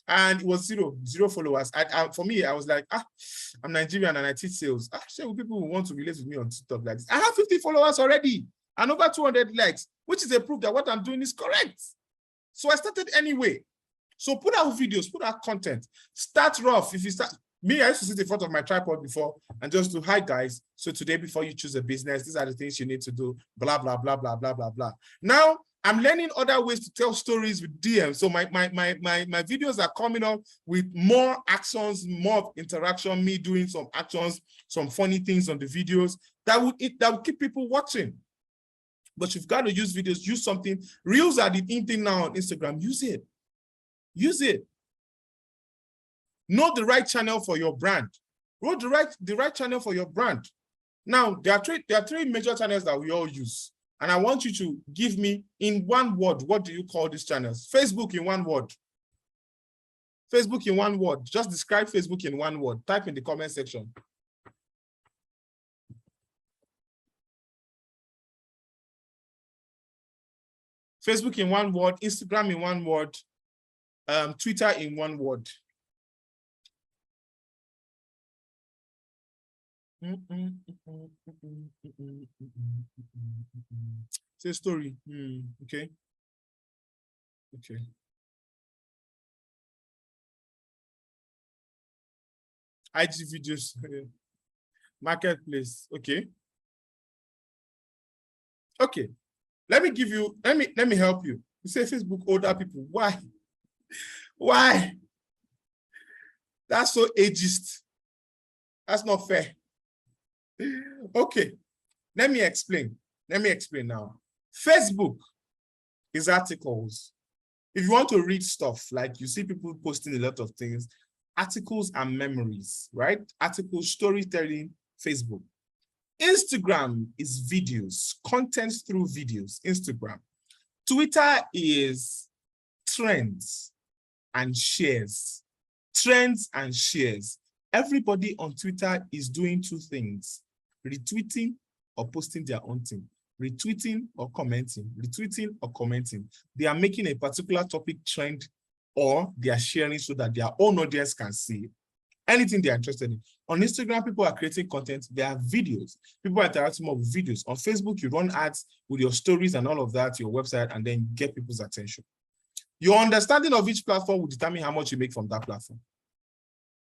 and it was zero followers. For me, I was like, I'm Nigerian and I teach sales. Sure, people want to relate with me on TikTok like this. I have 50 followers already and over 200 likes, which is a proof that what I'm doing is correct. So I started anyway. So put out videos, put out content. Start rough. If you start, I used to sit in front of my tripod before and just do, hi guys. So today, before you choose a business, these are the things you need to do, blah, blah, blah, blah, blah, blah, blah. Now, I'm learning other ways to tell stories with DM. So my videos are coming up with more actions, more interaction, me doing some actions, some funny things on the videos that will keep people watching. But you've got to use videos, use something. Reels are the in thing now on Instagram. Use it. Use it. Know the right channel for your brand. Know the right channel for your brand. Now, there are three major channels that we all use. And I want you to give me in one word, what do you call these channels? Facebook in one word. Facebook in one word. Just describe Facebook in one word. Type in the comment section. Facebook in one word, Instagram in one word, Twitter in one word. Say story. Okay. Okay. IG videos. Marketplace. Okay. Okay. Let me help you. You say Facebook older people. Why? Why? That's so ageist. That's not fair. Okay. Let me explain. Let me explain now. Facebook is articles. If you want to read stuff, like you see people posting a lot of things, articles and memories, right? Articles, storytelling, Facebook. Instagram is videos, content through videos, Instagram. Twitter is trends and shares. Trends and shares. Everybody on Twitter is doing two things: retweeting or posting their own thing. Retweeting or commenting. Retweeting or commenting. They are making a particular topic trend, or they are sharing so that their own audience can see anything they are interested in. On Instagram, people are creating content. There are videos. People are interacting more with videos. On Facebook, you run ads with your stories and all of that, your website, and then get people's attention. Your understanding of each platform will determine how much you make from that platform.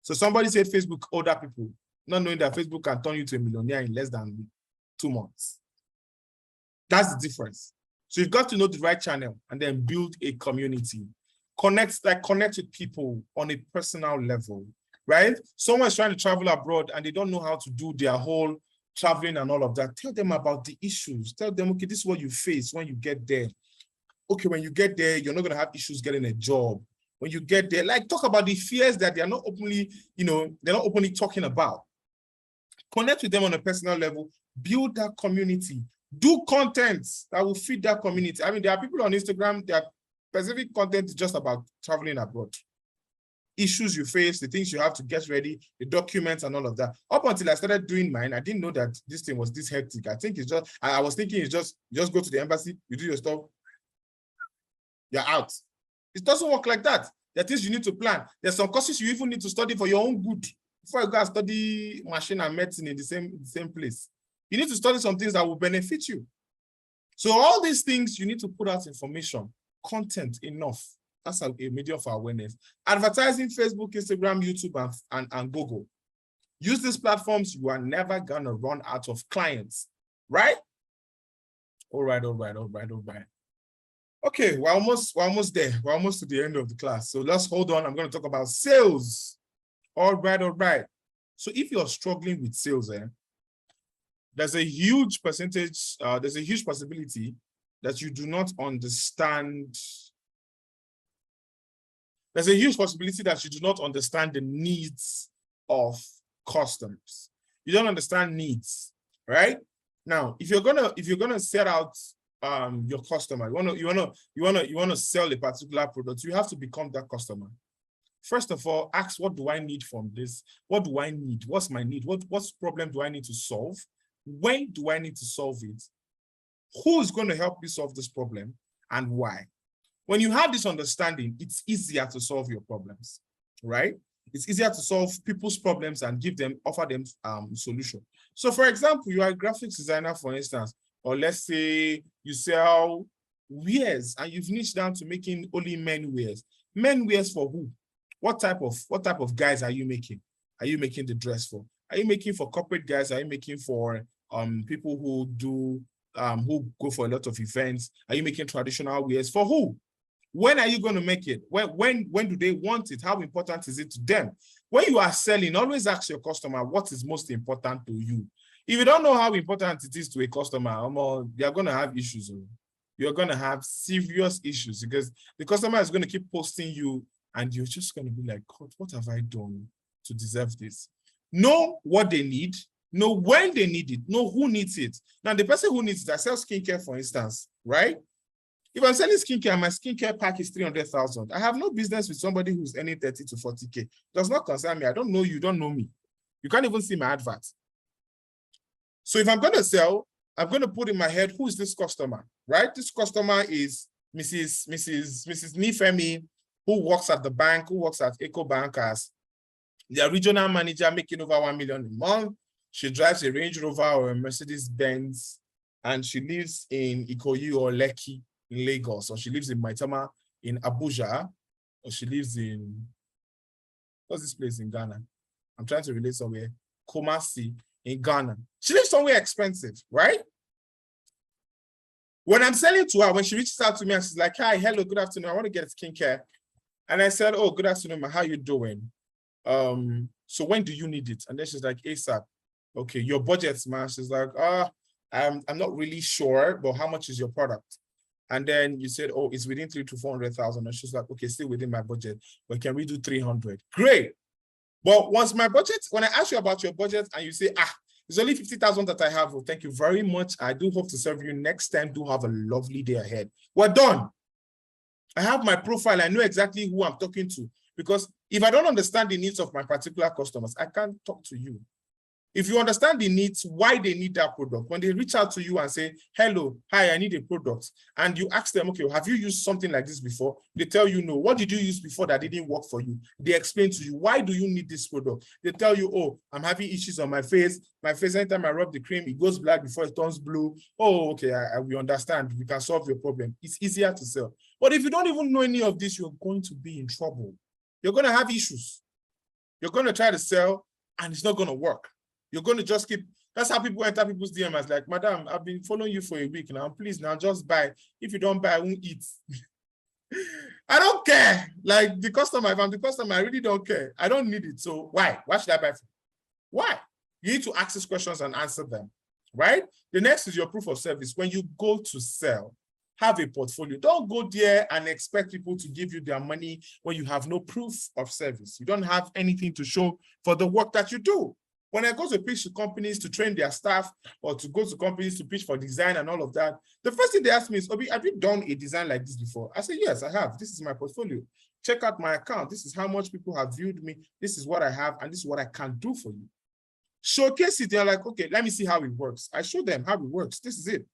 So somebody said Facebook, older people, not knowing that Facebook can turn you to a millionaire in less than 2 months. That's the difference. So you've got to know the right channel and then build a community. Connect with people on a personal level, right? Someone's trying to travel abroad and they don't know how to do their whole traveling and all of that. Tell them about the issues. Tell them, okay, this is what you face when you get there. Okay, when you get there, you're not going to have issues getting a job. When you get there, like, talk about the fears that they are not openly, they're not openly talking about. Connect with them on a personal level, build that community, do content that will feed that community. I mean, there are people on Instagram, their specific content is just about traveling abroad. Issues you face, the things you have to get ready, the documents and all of that. Up until I started doing mine, I didn't know that this thing was this hectic. I think it's just, I was thinking it's just go to the embassy, you do your stuff, you're out. It doesn't work like that. There are things you need to plan. There's some courses you even need to study for your own good before you go and study machine and medicine in the same place. You need to study some things that will benefit you. So all these things, you need to put out information, content enough. That's a medium for awareness. Advertising, Facebook, Instagram, YouTube, and Google. Use these platforms. You are never gonna run out of clients, right? All right. Okay, we're almost there. We're almost to the end of the class. So let's hold on. I'm going to talk about sales. All right. So if you're struggling with sales, there's a huge percentage, there's a huge possibility that you do not understand. There's a huge possibility that you do not understand the needs of customers. You don't understand needs, right? Now, if you're gonna set out your customer, you wanna sell a particular product, you have to become that customer. First of all, ask, what do I need from this? What do I need? What's my need? What problem do I need to solve? When do I need to solve it? Who is going to help me solve this problem and why? When you have this understanding, it's easier to solve your problems, right? It's easier to solve people's problems and offer them solution. So for example, you are a graphics designer, for instance, or let's say you sell wares and you've niched down to making only men wares. Men wares for who? What type of guys are you making? Are you making the dress for? Are you making for corporate guys? Are you making for people who do who go for a lot of events? Are you making traditional wares for who? When are you going to make it? When do they want it? How important is it to them? When you are selling, always ask your customer what is most important to you. If you don't know how important it is to a customer, you're going to have issues. You're going to have serious issues because the customer is going to keep posting you and you're just going to be like, God, what have I done to deserve this? Know what they need, know when they need it, know who needs it. Now, the person who needs it, I sell skincare, for instance, right? If I'm selling skincare, my skincare pack is 300,000. I have no business with somebody who's earning 30 to 40K. It does not concern me. I don't know you, don't know me. You can't even see my advert. So if I'm going to sell, I'm going to put in my head, who is this customer, right? This customer is Mrs. Nifemi, who works at the bank, who works at Eco Bank as their regional manager, making over 1 million a month. She drives a Range Rover or a Mercedes Benz, and she lives in Ikoyi or Lekki in Lagos, or she lives in Maitama in Abuja, or she lives in, what's this place in Ghana? I'm trying to relate somewhere. Kumasi in Ghana. She lives somewhere expensive, right? When I'm selling to her, when she reaches out to me and she's like, hi, hello, good afternoon, I want to get skincare. And I said, oh, good afternoon, how you doing? So when do you need it? And then she's like, ASAP. Okay, your budget's, man. She's like, I'm not really sure, but how much is your product? And then you said, oh, it's within 300,000 to 400,000. And she's like, okay, still within my budget, but can we do 300? Great. But once my budget, when I ask you about your budget and you say, it's only 50,000 that I have, well, thank you very much. I do hope to serve you next time. Do have a lovely day ahead. We're done. I have my profile. I know exactly who I'm talking to, because if I don't understand the needs of my particular customers, I can't talk to you. If you understand the needs, why they need that product, when they reach out to you and say, hello, hi, I need a product, and you ask them, okay, have you used something like this before? They tell you no. What did you use before that didn't work for you? They explain to you, why do you need this product? They tell you, oh, I'm having issues on my face. My face, anytime I rub the cream, it goes black before it turns blue. Oh, okay, we understand. We can solve your problem. It's easier to sell. But if you don't even know any of this, you're going to be in trouble. You're going to have issues. You're going to try to sell, and it's not going to work. You're going to just keep, that's how people enter people's DMs, like, madam, I've been following you for a week now. Please now just buy. If you don't buy, I won't eat. I don't care. Like the customer, if I'm the customer, I really don't care. I don't need it. So why? Why should I buy? Why? You need to ask these questions and answer them, right? The next is your proof of service. When you go to sell, have a portfolio. Don't go there and expect people to give you their money when you have no proof of service. You don't have anything to show for the work that you do. When I go to pitch to companies to train their staff, or to go to companies to pitch for design and all of that, the first thing they ask me is, Obi, have you done a design like this before? I say, yes, I have. This is my portfolio. Check out my account. This is how much people have viewed me. This is what I have, and this is what I can do for you. Showcase it. They're like, okay, let me see how it works. I show them how it works. This is it.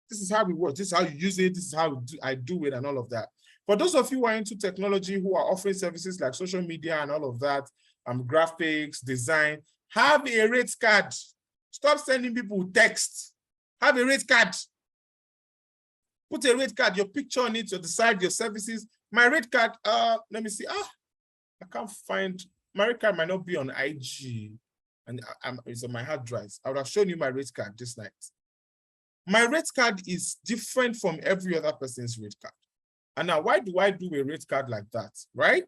This is how it works. This is how you use it. This is how I do it, and all of that. For those of you who are into technology, who are offering services like social media and all of that, graphics, design, have a rate card. Stop sending people text. Have a rate card. Put a rate card, your picture on it to decide your services. My rate card, let me see. I can't find, my rate card might not be on IG, and it's on my hard drives. I would have shown you my rate card this night. My rate card is different from every other person's rate card. And now, why do I do a rate card like that, right?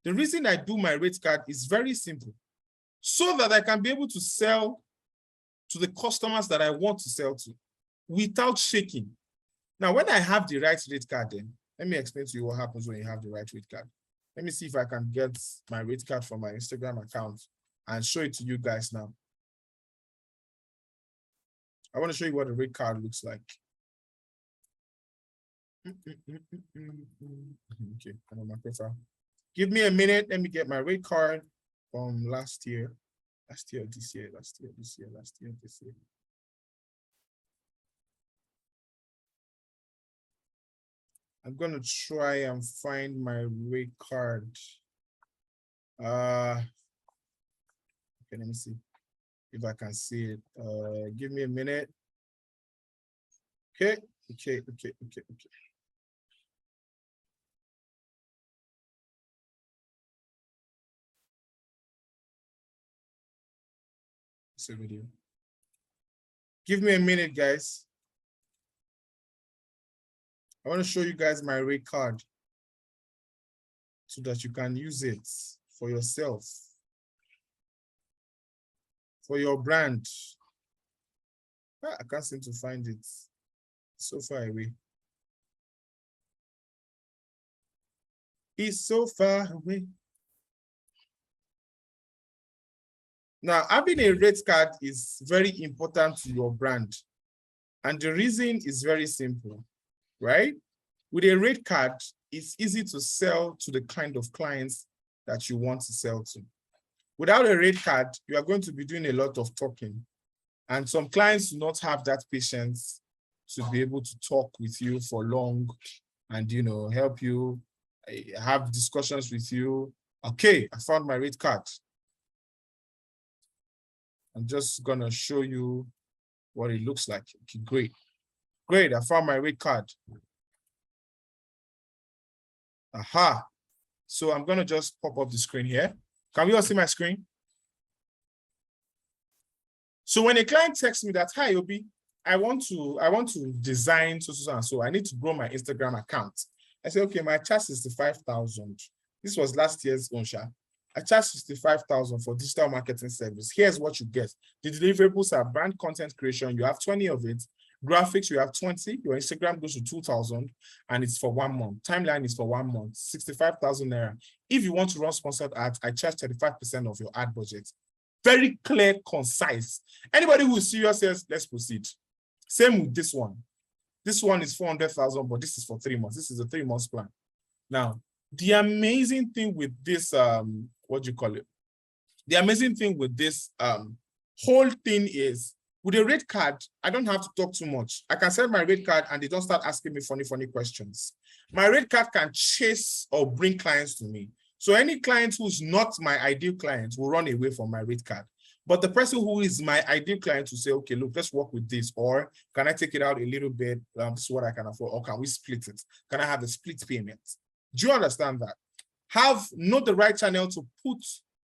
The reason I do my rate card is very simple. So that I can be able to sell to the customers that I want to sell to without shaking. Now, when I have the right rate card, then let me explain to you what happens when you have the right rate card. Let me see if I can get my rate card from my Instagram account and show it to you guys now. I want to show you what the rate card looks like. Okay, I'm on my profile. Give me a minute. Let me get my rate card from last year, this year. I'm gonna try and find my rate card. Okay, let me see if I can see it. Give me a minute. Okay. Video. Give me a minute, guys. I want to show you guys my rate card so that you can use it for yourself, for your brand. I can't seem to find it. It's so far away. It's so far away. Now, having a rate card is very important to your brand. And the reason is very simple, right? With a rate card, it's easy to sell to the kind of clients that you want to sell to. Without a rate card, you are going to be doing a lot of talking. And some clients do not have that patience to be able to talk with you for long and, help you, have discussions with you. Okay, I found my rate card. I'm just gonna show you what it looks like. Okay, great, I found my rate card. Aha, so I'm gonna just pop up the screen here. Can we all see my screen? So when a client texts me that, hi, Obi, I want to design so and so, I need to grow my Instagram account. I say, okay, my charge is 65,000. This was last year's ONSHA. I charge 65,000 for digital marketing service. Here's what you get. The deliverables are brand content creation. You have 20 of it. Graphics, you have 20. Your Instagram goes to 2,000 and it's for 1 month. Timeline is for 1 month, 65,000 naira. If you want to run sponsored ads, I charge 35% of your ad budget. Very clear, concise. Anybody who is serious says, let's proceed. Same with this one. This one is 400,000, but this is for 3 months. This is a 3-month plan. Now, the amazing thing with this, what do you call it? The amazing thing with this whole thing is, with a rate card, I don't have to talk too much. I can send my rate card and they don't start asking me funny questions. My rate card can chase or bring clients to me. So any client who's not my ideal client will run away from my rate card. But the person who is my ideal client will say, okay, look, let's work with this. Or can I take it out a little bit? This is what I can afford. Or can we split it? Can I have a split payment? Do you understand that? Know the right channel to put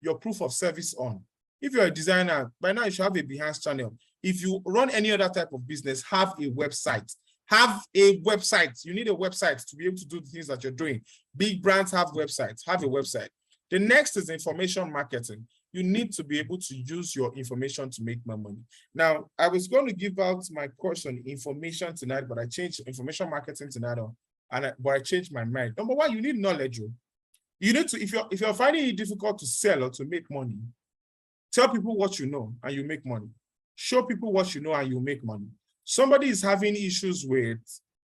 your proof of service on. If you're a designer, by now you should have a Behance channel. If you run any other type of business, have a website. Have a website. You need a website to be able to do the things that you're doing. Big brands have websites. Have a website. The next is information marketing. You need to be able to use your information to make more money. Now, I was going to give out my course on information tonight, but I changed information marketing tonight, but I changed my mind. Number one, you need knowledge. You need to, if you're finding it difficult to sell or to make money, tell people what you know and you make money. Show people what you know and you make money. Somebody is having issues with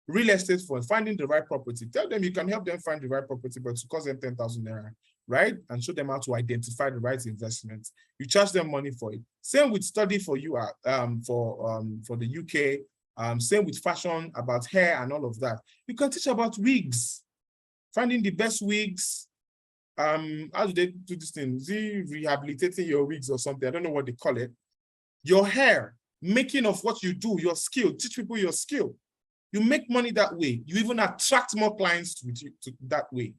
real estate for finding the right property. Tell them you can help them find the right property, but it costs them 10,000 naira, right? And show them how to identify the right investments. You charge them money for it. Same with study for you for the UK. Same with fashion, about hair and all of that. You can teach about wigs, finding the best wigs. How do they do this thing? Is it rehabilitating your wigs or something? I don't know what they call it. Your hair, making of what you do, your skill, teach people your skill. You make money that way. You even attract more clients to that way.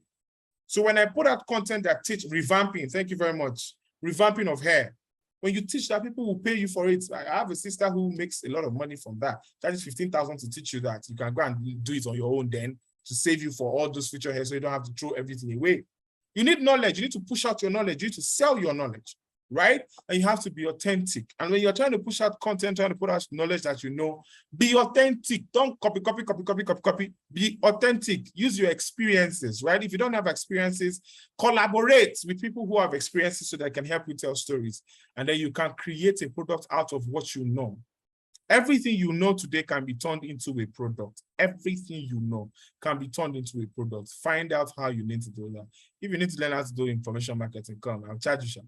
So when I put out content that teach revamping, thank you very much, revamping of hair, when you teach that, people will pay you for it. I have a sister who makes a lot of money from that. That is 15,000 to teach you that. You can go and do it on your own then to save you for all those future hair so you don't have to throw everything away. You need knowledge. You need to push out your knowledge. You need to sell your knowledge, right? And you have to be authentic. And when you're trying to push out content, trying to put out knowledge that you know, be authentic. Don't copy. Be authentic. Use your experiences, right? If you don't have experiences, collaborate with people who have experiences so they can help you tell stories. And then you can create a product out of what you know. Everything you know today can be turned into a product. Everything you know can be turned into a product. Find out how you need to do that. If you need to learn how to do information marketing, come, I'll charge you.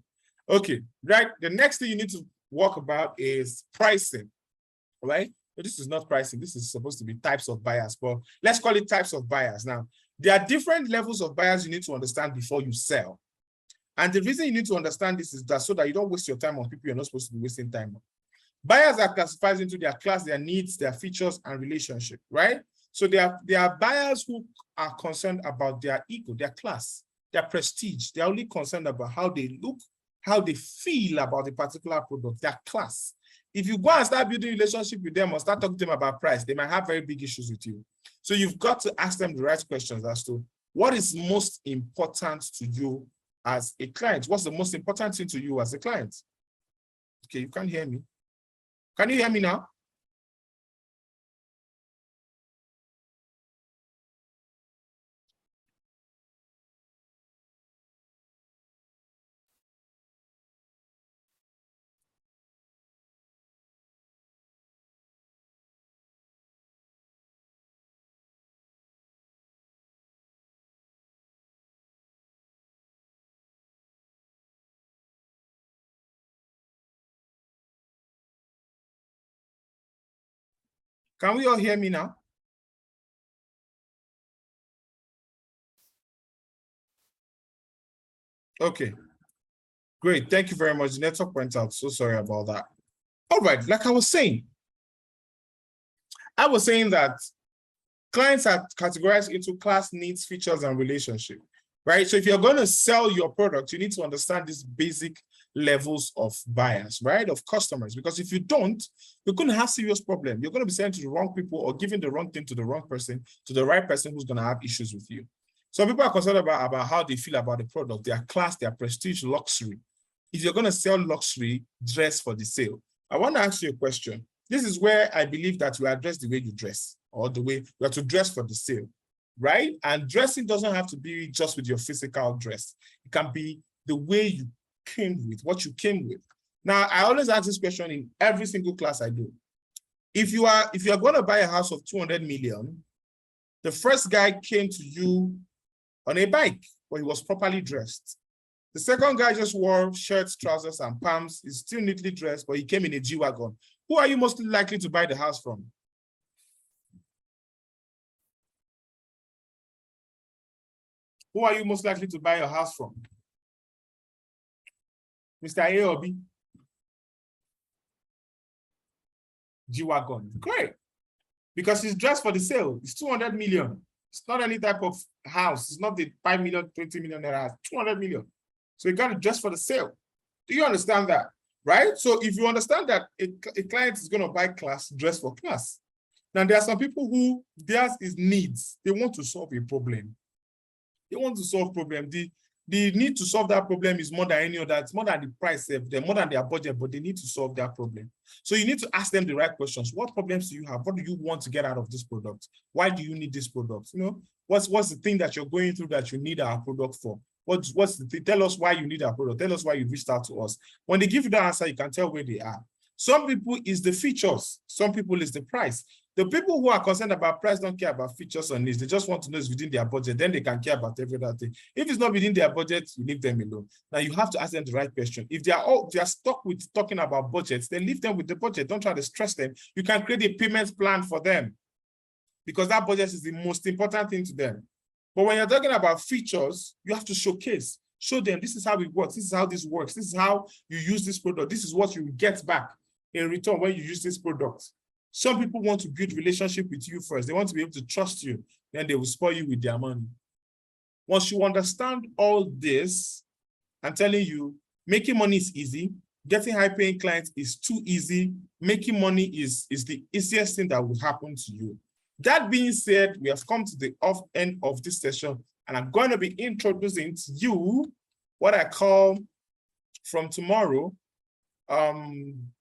Okay, right. The next thing you need to work about is pricing, right? But this is not pricing. This is supposed to be types of buyers, but let's call it types of buyers. Now, there are different levels of buyers you need to understand before you sell. And the reason you need to understand this is that so that you don't waste your time on people you're not supposed to be wasting time on. Buyers are classified into their class, their needs, their features, and relationship, right? So there are buyers who are concerned about their ego, their class, their prestige. They're only concerned about how they look, how they feel about a particular product, their class. If you go and start building a relationship with them or start talking to them about price, they might have very big issues with you. So you've got to ask them the right questions as to what is most important to you as a client? What's the most important thing to you as a client? Okay, you can't hear me. Can you hear me now? Can we all hear me now? Okay, great. Thank you very much. The network went out. So sorry about that. All right, like I was saying that clients are categorized into class, needs, features, and relationship, right? So if you're going to sell your product, you need to understand these basic levels of buyers, right? Of customers, because if you don't, you're going to have serious problem. You're going to be selling to the wrong people or giving the wrong thing to the wrong person, to the right person who's going to have issues with you. So people are concerned about how they feel about the product, their class, their prestige, luxury. If you're going to sell luxury, dress for the sale. I want to ask you a question. This is where I believe that you address the way you dress, or the way you have to dress for the sale, right? And dressing doesn't have to be just with your physical dress. It can be the way you came with, what you came with. Now, I always ask this question in every single class I do. If you are going to buy a house of 200 million, the first guy came to you on a bike, but he was properly dressed. The second guy just wore shirts, trousers, and pants. He's still neatly dressed, but he came in a G-Wagon. Who are you most likely to buy the house from? Who are you most likely to buy your house from? Mr. A or B? G-Wagon. Great. Because he's dressed for the sale. It's 200 million. It's not any type of house. It's not the 5 million, 20 million house. 200 million. So you got to dress for the sale. Do you understand that? Right? So if you understand that a client is going to buy class, dress for class. Now, there are some people who theirs is needs. They want to solve a problem. They want to solve problem. The need to solve that problem is more than any other. It's more than the price, they're more than their budget, but they need to solve that problem. So you need to ask them the right questions. What problems do you have? What do you want to get out of this product? Why do you need this product? You know, what's the thing that you're going through that you need our product for? What's the thing? Tell us why you need our product. Tell us why you reached out to us. When they give you that answer, you can tell where they are. Some people is the features. Some people is the price. The people who are concerned about price don't care about features or needs. They just want to know it's within their budget. Then they can care about every other thing. If it's not within their budget, you leave them alone. Now you have to ask them the right question. If they are stuck with talking about budgets, then leave them with the budget. Don't try to stress them. You can create a payment plan for them, because that budget is the most important thing to them. But when you're talking about features, you have to showcase. Show them this is how it works. This is how this works. This is how you use this product. This is what you get back in return when you use this product. Some people want to build relationship with you first. They want to be able to trust you. Then they will spoil you with their money. Once you understand all this, I'm telling you, making money is easy. Getting high-paying clients is too easy. Making money is the easiest thing that will happen to you. That being said, we have come to the off end of this session, and I'm going to be introducing to you what I call from tomorrow.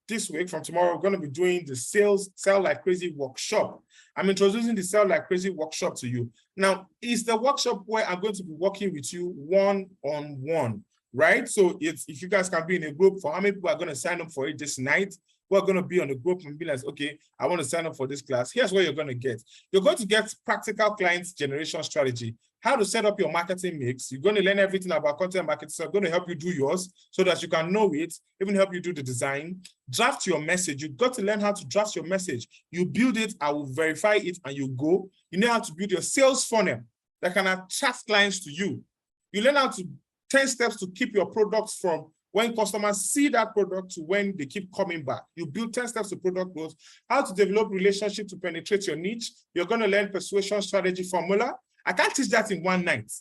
This week, from tomorrow, we're going to be doing the Sell Like Crazy workshop. I'm introducing the Sell Like Crazy workshop to you. Now, it's the workshop where I'm going to be working with you one-on-one, right? So if you guys can be in a group, for how many people are going to sign up for it this night? We're going to be on a group and be like, okay, I want to sign up for this class. Here's what you're going to get. You're going to get practical client generation strategy, how to set up your marketing mix. You're going to learn everything about content marketing. So I'm going to help you do yours so that you can know it, even help you do the design. Draft your message. You've got to learn how to draft your message. You build it, I will verify it, and you go. You know how to build your sales funnel that can attract clients to you. You learn how to 10 steps to keep your products from when customers see that product to when they keep coming back. You build 10 steps to product growth, how to develop relationship to penetrate your niche. You're going to learn persuasion strategy formula. I can't teach that in one night,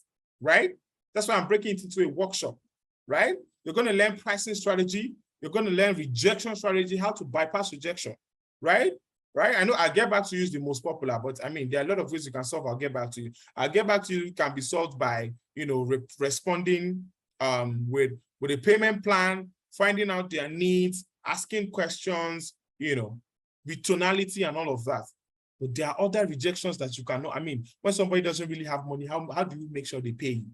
right? That's why I'm breaking it into a workshop, right? You're going to learn pricing strategy. You're going to learn rejection strategy, how to bypass rejection, right? Right? I know I'll get back to you is the most popular, but I mean, there are a lot of ways you can solve. I'll get back to you. I'll get back to you can be solved by, you know, responding with a payment plan, finding out their needs, asking questions, you know, with tonality and all of that. But there are other rejections that you cannot. I mean, when somebody doesn't really have money, how do you make sure they pay you?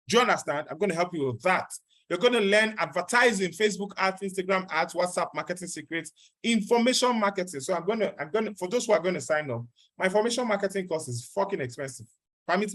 Do you understand? I'm going to help you with that. You're going to learn advertising, Facebook ads, Instagram ads, WhatsApp marketing secrets, information marketing. So I'm going to, for those who are going to sign up, my information marketing course is fucking expensive. Forgive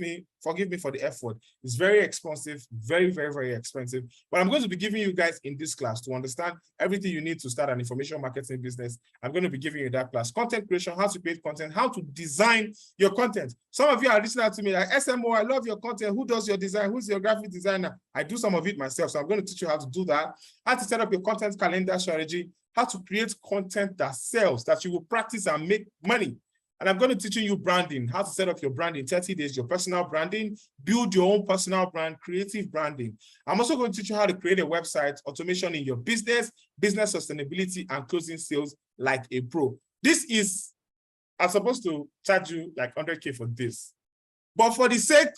me for the effort. It's very expensive, very, very, very expensive. But I'm going to be giving you guys in this class to understand everything you need to start an information marketing business. I'm going to be giving you that class. Content creation, how to create content, how to design your content. Some of you are listening to me like, SMO, I love your content. Who does your design? Who's your graphic designer? I do some of it myself. So I'm going to teach you how to do that, how to set up your content calendar strategy, how to create content that sells, that you will practice and make money. And I'm going to teach you branding, how to set up your brand in 30 days, your personal branding, build your own personal brand, creative branding. I'm also going to teach you how to create a website, automation in your business sustainability, and closing sales like a pro. I'm supposed to charge you like 100K for this. But for the sake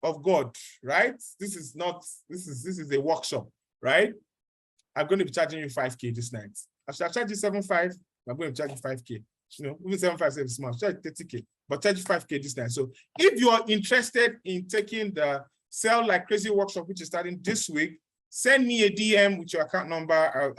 of God, right? This is a workshop, right? I'm going to be charging you 5K this night. I should charge you 7.5. I'm going to charge you 5K. You know, even 757 is small, charge 30K, but charge 5K this time. So if you are interested in taking the Sell Like Crazy workshop, which is starting this week, send me a DM with your account number,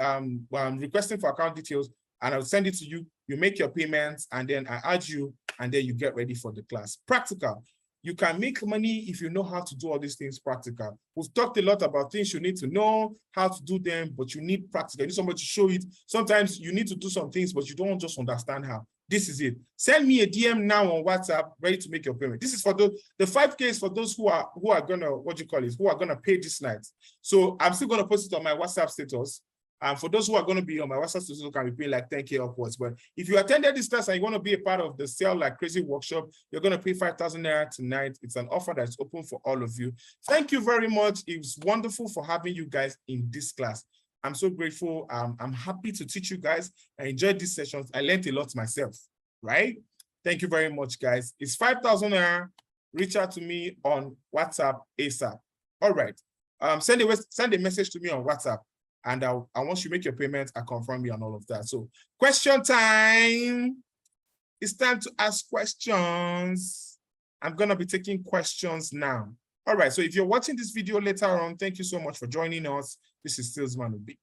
requesting for account details, and I'll send it to you. You make your payments, and then I add you, and then you get ready for the class. Practical. You can make money if you know how to do all these things practical. We've talked a lot about things you need to know how to do them, but you need practical. You need somebody to show it. Sometimes you need to do some things, but you don't just understand how. This is it. Send me a DM now on WhatsApp, ready to make your payment. This is for the 5K is for those who are gonna, who are gonna pay this night. So I'm still gonna post it on my WhatsApp status. And for those who are going to be on my WhatsApp status, who can be paying like 10K upwards. But if you attended this class and you want to be a part of the Sell Like Crazy workshop, you're going to pay 5,000 Naira tonight. It's an offer that's open for all of you. Thank you very much. It was wonderful for having you guys in this class. I'm so grateful. I'm happy to teach you guys. I enjoyed these sessions. I learned a lot myself, right? Thank you very much, guys. It's 5,000 Naira. Reach out to me on WhatsApp ASAP. All right. Send a message to me on WhatsApp. And once you make your payments, I confirm you on all of that. So question time. It's time to ask questions. I'm going to be taking questions now. All right. So if you're watching this video later on, thank you so much for joining us. This is Salesman Obi.